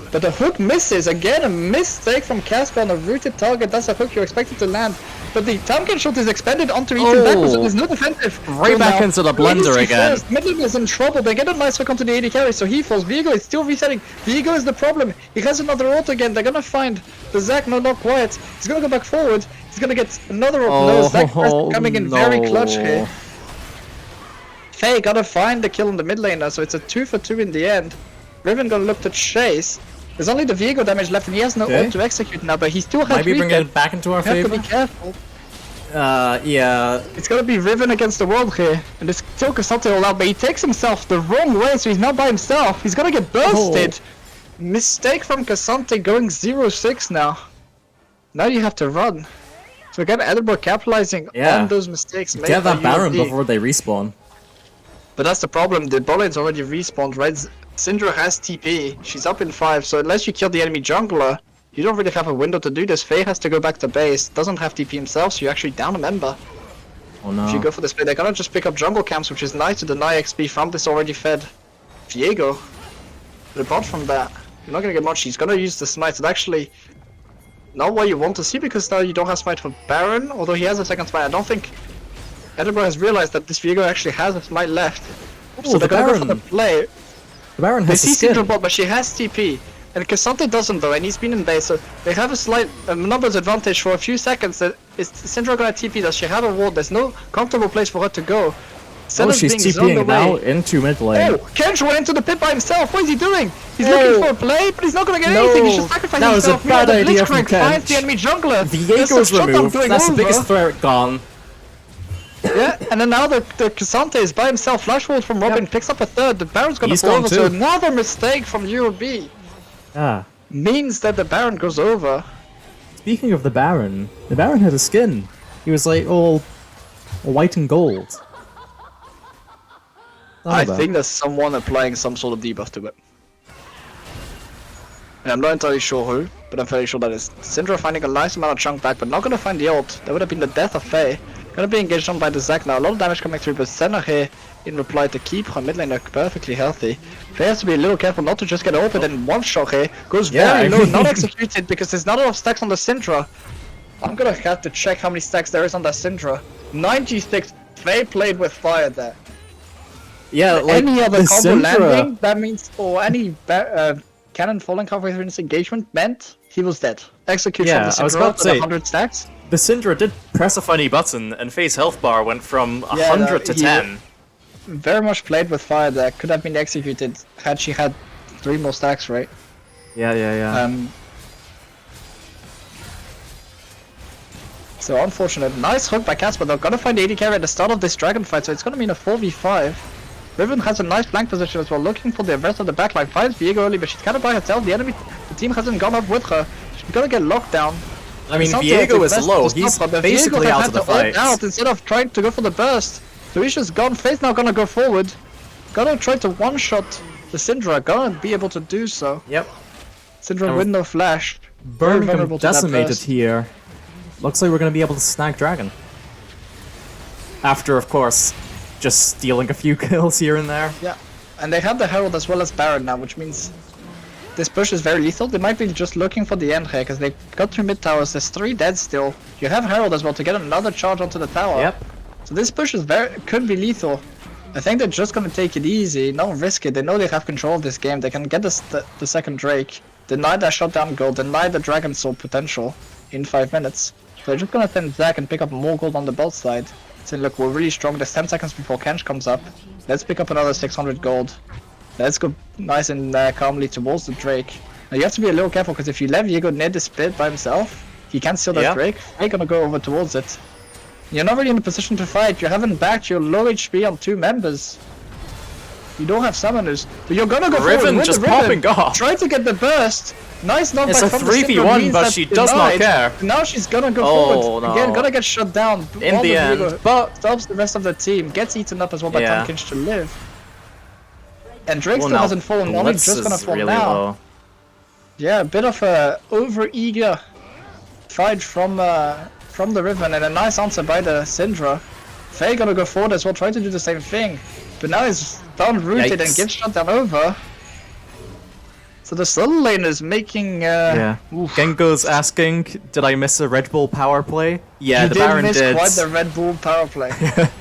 But the hook misses, again a mistake from Casper on a rooted target. That's a hook you're expected to land. But the Tamkin shot is expended onto Ethan backwards, so there's no defensive. Right back into the blender again. Midland is in trouble, they get a nice hook onto the AD carry, so he falls. Viego is still resetting. Viego is the problem. He has another ult again. They're gonna find the Zac not quiet. He's gonna go back forward. He's gonna get another ult. No, Zac coming in very clutch here. Faye gotta find the kill in the mid laner, so it's a 2 for 2 in the end. Riven gonna look to chase. There's only the Viego damage left, and he has no ult to execute now, but he still has. Might be bringing it back into our favor. You have to be careful. Yeah. It's gonna be Riven against the world here, and this still Cassante all out, but he takes himself the wrong way, so he's now by himself. He's gonna get bursted. Mistake from Cassante going 0-6 now. Now you have to run. So again, Edinburgh capitalizing on those mistakes made Get that by Baron UFD. before they respawn. But that's the problem, the bot lane's already respawned, right? Syndra has TP, she's up in 5, so unless you kill the enemy jungler, you don't really have a window to do this. Faye has to go back to base, doesn't have TP himself, so you're actually down a member. Oh no. If you go for this play, they're gonna just pick up jungle camps, which is nice to deny XP from this already fed Viego. But apart from that, you're not gonna get much. He's gonna use the smite. It's actually not what you want to see, because now you don't have smite for Baron, although he has a second smite. I don't think Edinburgh has realized that this Viego actually has a smite left. Oh, So they're the gonna go for the Baron. play. The Baron They has the see skin. Syndra bot, but she has TP. And Cassante doesn't though, and he's been in base, so they have a slight numbers advantage for a few seconds. Is Syndra gonna TP? Does she have a ward? There's no comfortable place for her to go. Oh, Senna's she's being zoned TPing now away. into mid lane. Oh, Kench went into the pit by himself. What is he doing? He's looking for a play, but he's not gonna get anything. He's just sacrificing that was a himself. bad idea from Blitzcrank finds Kench. the enemy jungler. Viego's removed. That's the biggest threat gone. Yeah, and then now the Cassante is by himself. Flash ward from Robin picks up a third. The Baron's gonna He's fall gone over. So too. another mistake from UOB Ah. means that the Baron goes over. Speaking of the Baron had a skin. He was like all white and gold. I think there's someone applying some sort of debuff to it. And I'm not entirely sure who, but I'm fairly sure that is Syndra finding a nice amount of chunk back, but not gonna find the ult. That would have been the death of Faye. Gonna be engaged on by the Zac now. A lot of damage coming through, but Senna here in reply to keep her mid laner perfectly healthy. Faye has to be a little careful not to just get ulted and one shot here. Goes very low, not executed because there's not enough stacks on the Syndra. I'm gonna have to check how many stacks there is on that Syndra. 96. Faye played with fire there. Yeah, like Any other the combo Syndra. landing, that means, or any cannon falling halfway through this engagement meant he was dead. Execute Yeah, from I was the about Syndra to say- with 100 stacks. The Syndra did press a funny button, and Faye's health bar went from 100 to he 10. Very much played with fire there. Could have been executed had she had 3 more stacks, right? Yeah. So unfortunate. Nice hook by Casper though. Gotta find AD carry at the start of this dragon fight, so it's gonna mean a 4v5. Riven has a nice flank position as well, looking for the rest of the backline. Finds Viego early, but she's kind of by herself. The team hasn't gone up with her. She's gonna get locked down. I mean, It's not Viego the is best low. to He's stop her, but basically Viego out had of the to ult fight. out instead of trying to go for the burst. So he's just gone. Faye's now gonna go forward. Gonna try to one-shot the Syndra. Gonna be able to do so. Yep. Syndra with no flash. Very Birmingham vulnerable to that decimated burst. here. Looks like we're going to be able to snag Dragon. After, of course, just stealing a few kills here and there. Yeah, and they have the Herald as well as Baron now, which means this push is very lethal. They might be just looking for the end here, because they got 3 mid towers. There's 3 dead still. You have Herald as well to get another charge onto the tower. Yep. So this push is could be lethal. I think they're just gonna take it easy, not risk it. They know they have control of this game. They can get the second Drake, deny that shutdown gold, deny the Dragon Soul potential in 5 minutes. So they're just gonna send Zac and pick up more gold on the bot side. Saying, look, we're really strong. There's 10 seconds before Kench comes up. Let's pick up another 600 gold. Let's go nice and calmly towards the Drake. Now you have to be a little careful, because if you let Viego near the split by himself, he can't steal that Drake. They're gonna go over towards it. You're not really in a position to fight. You haven't backed your low HP on 2 members. You don't have summoners, but you're gonna go forward Riven with just the Riven. popping off. Try to get the burst. Nice knockback It's a from the 3v1, Syndra, but means she that's does not denied. care. Now she's gonna go Oh, forward. no. Again, gonna get shut down. In While the Viego end, but stops the rest of the team. Gets eaten up as well by Yeah. Tomkinch to live. And Drake well, still now hasn't fallen. Only Blitz just gonna is fall really now. low. Yeah, a bit of a over-eager fight from the Riven, and a nice answer by the Syndra. Faye gonna go forward as well, try to do the same thing, but now he's down rooted and Yikes. gets shut down over. So the solo lane is making Yeah. oof. Gengo's asking, did I miss a Red Bull power play? Yeah, You the did Baron miss did. quite the Red Bull power play.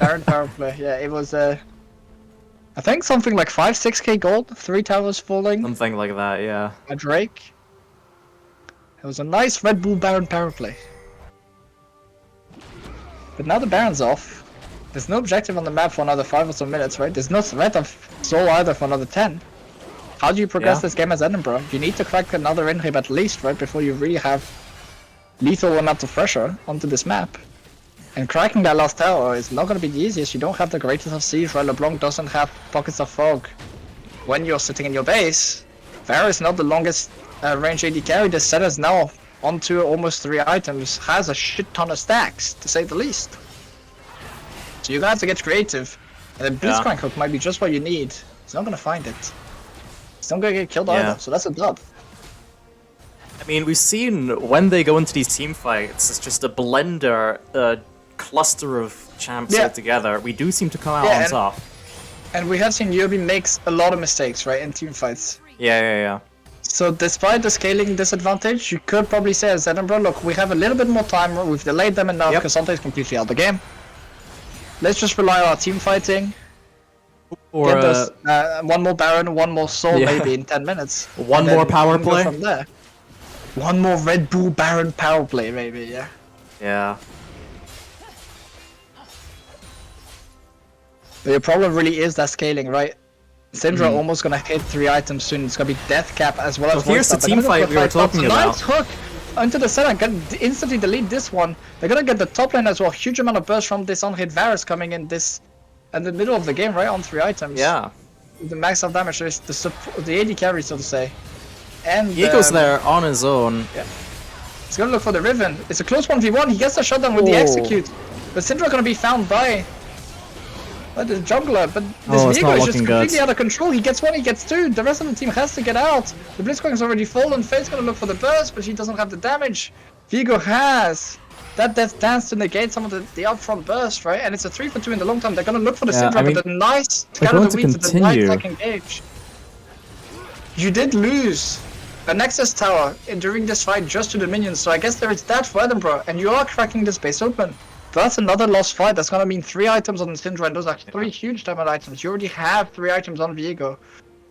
Baron power play, yeah, it was I think something like 5-6k gold, 3 towers falling, Something like that, yeah. a Drake. It was a nice Red Bull Baron power play. But now the Baron's off. There's no objective on the map for another 5 or so minutes, right? There's no threat of Soul either for another 10. How do you progress Yeah. this game as Edinburgh? You need to crack another inhib at least, right? Before you really have lethal amount of pressure onto this map. And cracking that last tower is not going to be the easiest. You don't have the greatest of siege, right? LeBlanc doesn't have pockets of fog. When you're sitting in your base, Var is not the longest range AD carry. The set is now onto almost 3 items, has a shit ton of stacks, to say the least. So you're gonna have to get creative. And the Blitzcrank hook might be just what you need. He's not gonna find it. He's not gonna get killed either, so that's a dub. I mean, we've seen when they go into these team fights, it's just a blender, cluster of champs all together. We do seem to come out on top. And we have seen Yobi makes a lot of mistakes, right, in team fights. Yeah. So despite the scaling disadvantage, you could probably say as Edinburgh, look, we have a little bit more time, we've delayed them enough, because Sante is completely out of the game. Let's just rely on our team fighting. Or Get us one more Baron, one more Soul Yeah. maybe in 10 minutes. One And then more power we can go play? from there. One more Red Bull Baron power play maybe, yeah. yeah. But your problem really is that scaling, right? Syndra Mm. almost gonna hit 3 items soon. It's gonna be Death Cap as well as So here's Void the Stop. team They're gonna fight go we were for 5 talking tops. about. Nice hook into the center. Gonna instantly delete this one. They're gonna get the top lane as well. Huge amount of burst from this unhit Varus coming in this in the middle of the game, right? On 3 items. Yeah. The max of damage is the AD carry, so to say. And Viego's there on his own. he's gonna look for the Riven. It's a close 1v1. He gets the shutdown with the Oh. execute. But Syndra gonna be found by the jungler. But this Oh, it's Viego not is just looking completely good. out of control. He gets 1, he gets 2. The rest of the team has to get out. The Blitzcrank's already fallen. Faye's gonna look for the burst, but he doesn't have the damage. Viego has that Death Dance to negate some of the upfront burst, right? And it's a 3 for 2 in the long term. They're gonna look for the Yeah, Syndra, I mean, but the nice they're scatter going the to weeds to the right continue. like engage. You did lose a Nexus tower during this fight just to the minions, so I guess there is that for Edinburgh, and you are cracking the space open. But that's another lost fight. That's gonna mean 3 items on Syndra, and those are 3 huge damage items. You already have 3 items on Viego.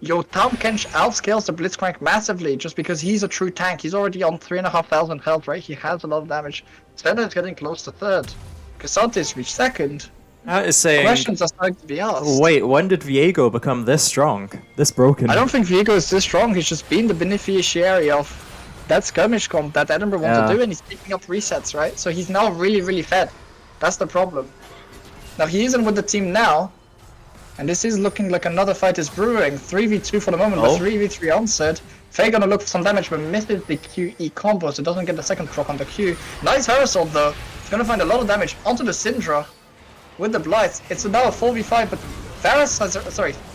Your Taum Kench outscales the Blitzcrank massively just because he's a true tank. He's already on 3,500 health, right? He has a lot of damage. Senna is getting close to 3rd. Casante's reached 2nd. That is saying. Questions are starting to be asked. Wait, when did Viego become this strong? This broken? I don't think Viego is this strong. He's just been the beneficiary of that skirmish comp that Edinburgh want Yeah. to do, and he's picking up resets, right? So he's now really, really fed. That's the problem. Now he isn't with the team now, and this is looking like another fight is brewing. 3v2 for the moment, Oh. but 3v3 onset. Faye gonna look for some damage, but misses the QE combo, so doesn't get the second proc on the Q. Nice Herasol though. He's gonna find a lot of damage onto the Syndra with the Blight. It's now a 4v5, but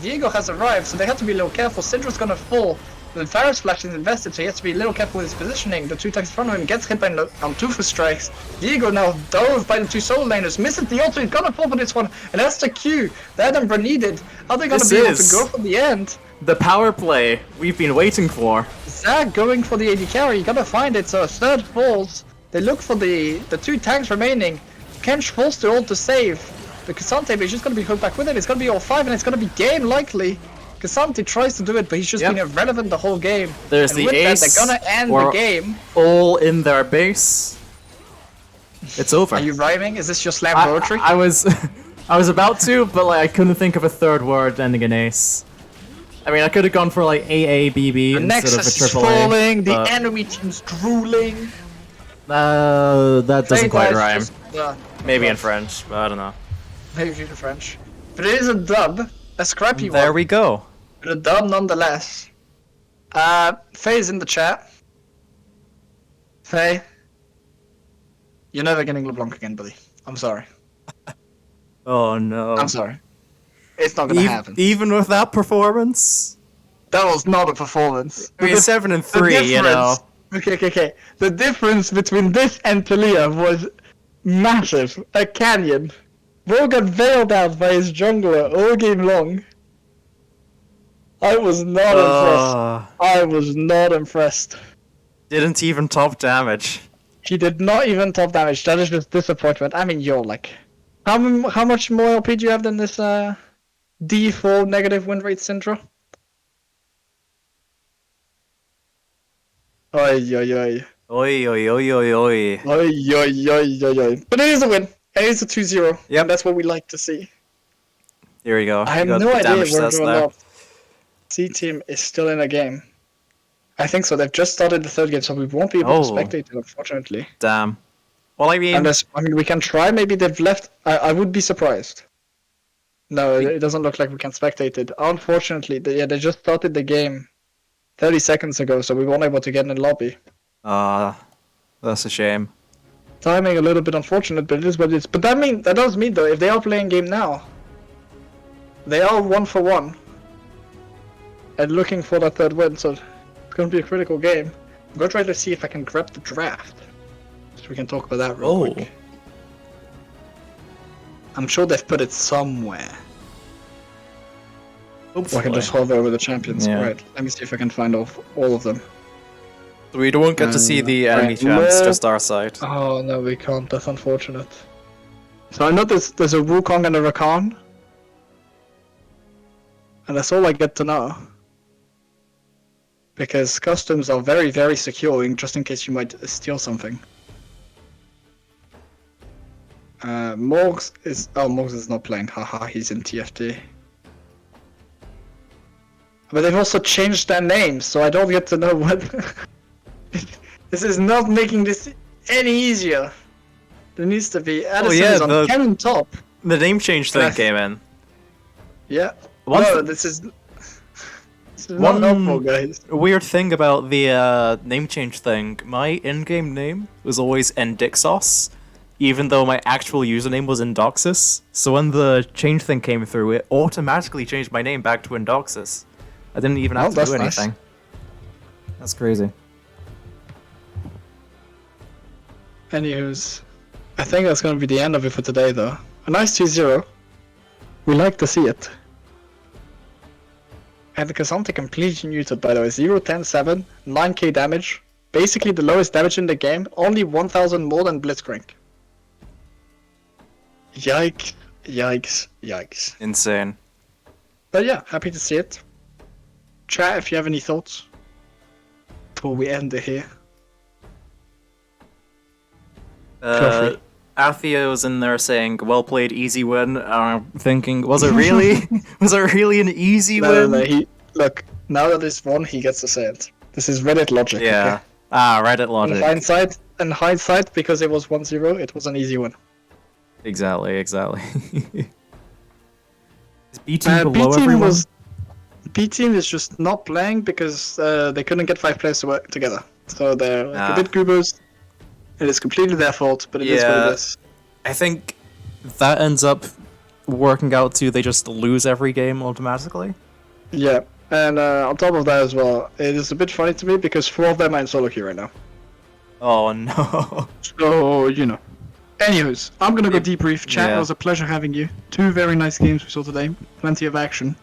Viego has arrived, so they have to be a little careful. Syndra's gonna fall. The Varus flash is invested, so he has to be a little careful with his positioning. The 2 tanks in front of him gets hit by on 2 for strikes. Viego now dove by the 2 solo laners, misses the ult, he's gonna fall for this one, and that's the Q that Edinburgh needed. How are they gonna This be able is- to go from the end? The power play we've been waiting for. Zag going for the AD carry, you gotta find it, so 3rd falls. They look for the 2 tanks remaining. Kench falls to ult to save. The Cassante is just gonna be hooked back with it, it's gonna be all 5 and it's gonna be game likely. Cassante tries to do it, but he's just Yep. been irrelevant the whole game. There's and the with ace. that, they're gonna end or the game. all in their base. It's over. Are you rhyming? Is this your slam I, poetry? I was, I was about to, but like I couldn't think of a 3rd word ending in ace. I mean, I could have gone for like AABB The instead of a Nexus is triple falling, A. the but, enemy team's drooling. that doesn't quite rhyme. Yeah, Maybe in French, but I don't know. maybe in French. But it is a dub, a scrappy There one. we go. But a dub nonetheless. Faye's in the chat. Faye, you're never getting LeBlanc again, buddy. I'm sorry. Oh no. I'm sorry. It's not gonna happen. Even with that performance? That was not a performance. I mean, 7 and The 3, you know. difference- Okay. The difference between this and Talia was massive. A canyon. Bro got veiled out by his jungler all game long. I was not impressed. I was not impressed. Didn't even top damage. He did not even top damage. That is just disappointment. I mean, you're like, how much more LP do you have than this D4 negative win rate Syndra? Oi, oi, oi. Oi, oi, oi, oi, oi. Oi, oi, oi, oi, oi. But it is a win. It is a 2-0. Yep. And that's what we like to see. Here we go. I have You got no the idea damage whether test or there. not C-Team is still in a game. I think so. They've just started the 3rd game, so we won't be able to Oh. spectate it, unfortunately. Damn. Well, I mean, We can try. Maybe they've left. I would be surprised. No, it doesn't look like we can spectate it. Unfortunately, they just started the game 30 seconds ago, so we weren't able to get in the lobby. that's a shame. Timing a little bit unfortunate, but it is what it is. But that does mean though, if they are playing game now, they are 1 for 1 and looking for that 3rd win. So it's going to be a critical game. I'm going to try to see if I can grab the draft, so we can talk about that real Oh. quick. I'm sure they've put it somewhere. Or I can just hover over the champions. Yeah. Right. Let me see if I can find all of them. We don't get to see the enemy right. champs, No. just our side. Oh no, we can't. That's unfortunate. So I know there's a Wukong and a Rakan. And that's all I get to know. Because customs are very, very securing, just in case you might steal something. Morgs is not playing, haha, he's in TFT. But they've also changed their names, so I don't get to know what... This is not making this any easier. There needs to be Addison is on cannon top. The name change thing came in. Yeah. This is One not helpful, guys. weird thing about the name change thing, my in-game name was always Endixos, even though my actual username was Indoxus. So when the change thing came through, it automatically changed my name back to Indoxus. I didn't even have to do anything. Nice. That's crazy. Anyways, I think that's going to be the end of it for today, though. A nice 2-0. We like to see it. And the Kazante completely muted, by the way. 0-10-7, 9k damage. Basically the lowest damage in the game. Only 1000 more than Blitzcrank. Yikes. Yikes. Yikes. Insane. But yeah, happy to see it. Chat if you have any thoughts. Before we end it here. Athio's in there saying, well played, easy win. I'm thinking, was it really? Was it really an easy win? No, look, now that it's won, he gets to say it. This is Reddit logic. Yeah. Okay? Reddit logic. In hindsight, because it was 1-0, it was an easy win. Exactly. Is B team below everyone? B team is just not playing because they couldn't get 5 players to work together. So they're a bit goobers. It is completely their fault, but it is what it is. I think that ends up working out to they just lose every game automatically. Yeah, and on top of that as well, it is a bit funny to me because 4 of them are in solo queue right now. Oh no. So, you know. Anyways, I'm gonna go debrief. Chat, it was a pleasure having you. 2 very nice games we saw today. Plenty of action.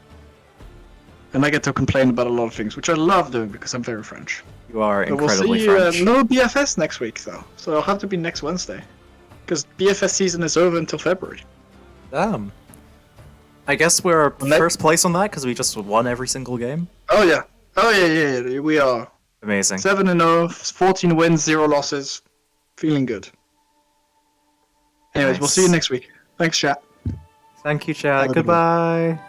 And I get to complain about a lot of things, which I love doing because I'm very French. You are incredibly we'll see, French. No BFS next week though, so it'll have to be next Wednesday. Because BFS season is over until February. Damn. I guess we're first place on that because we just won every single game. Oh yeah. Yeah. We are. Amazing. 7-0, 14 wins, 0 losses. Feeling good. Anyways, We'll see you next week. Thanks, chat. Thank you, chat. Goodbye.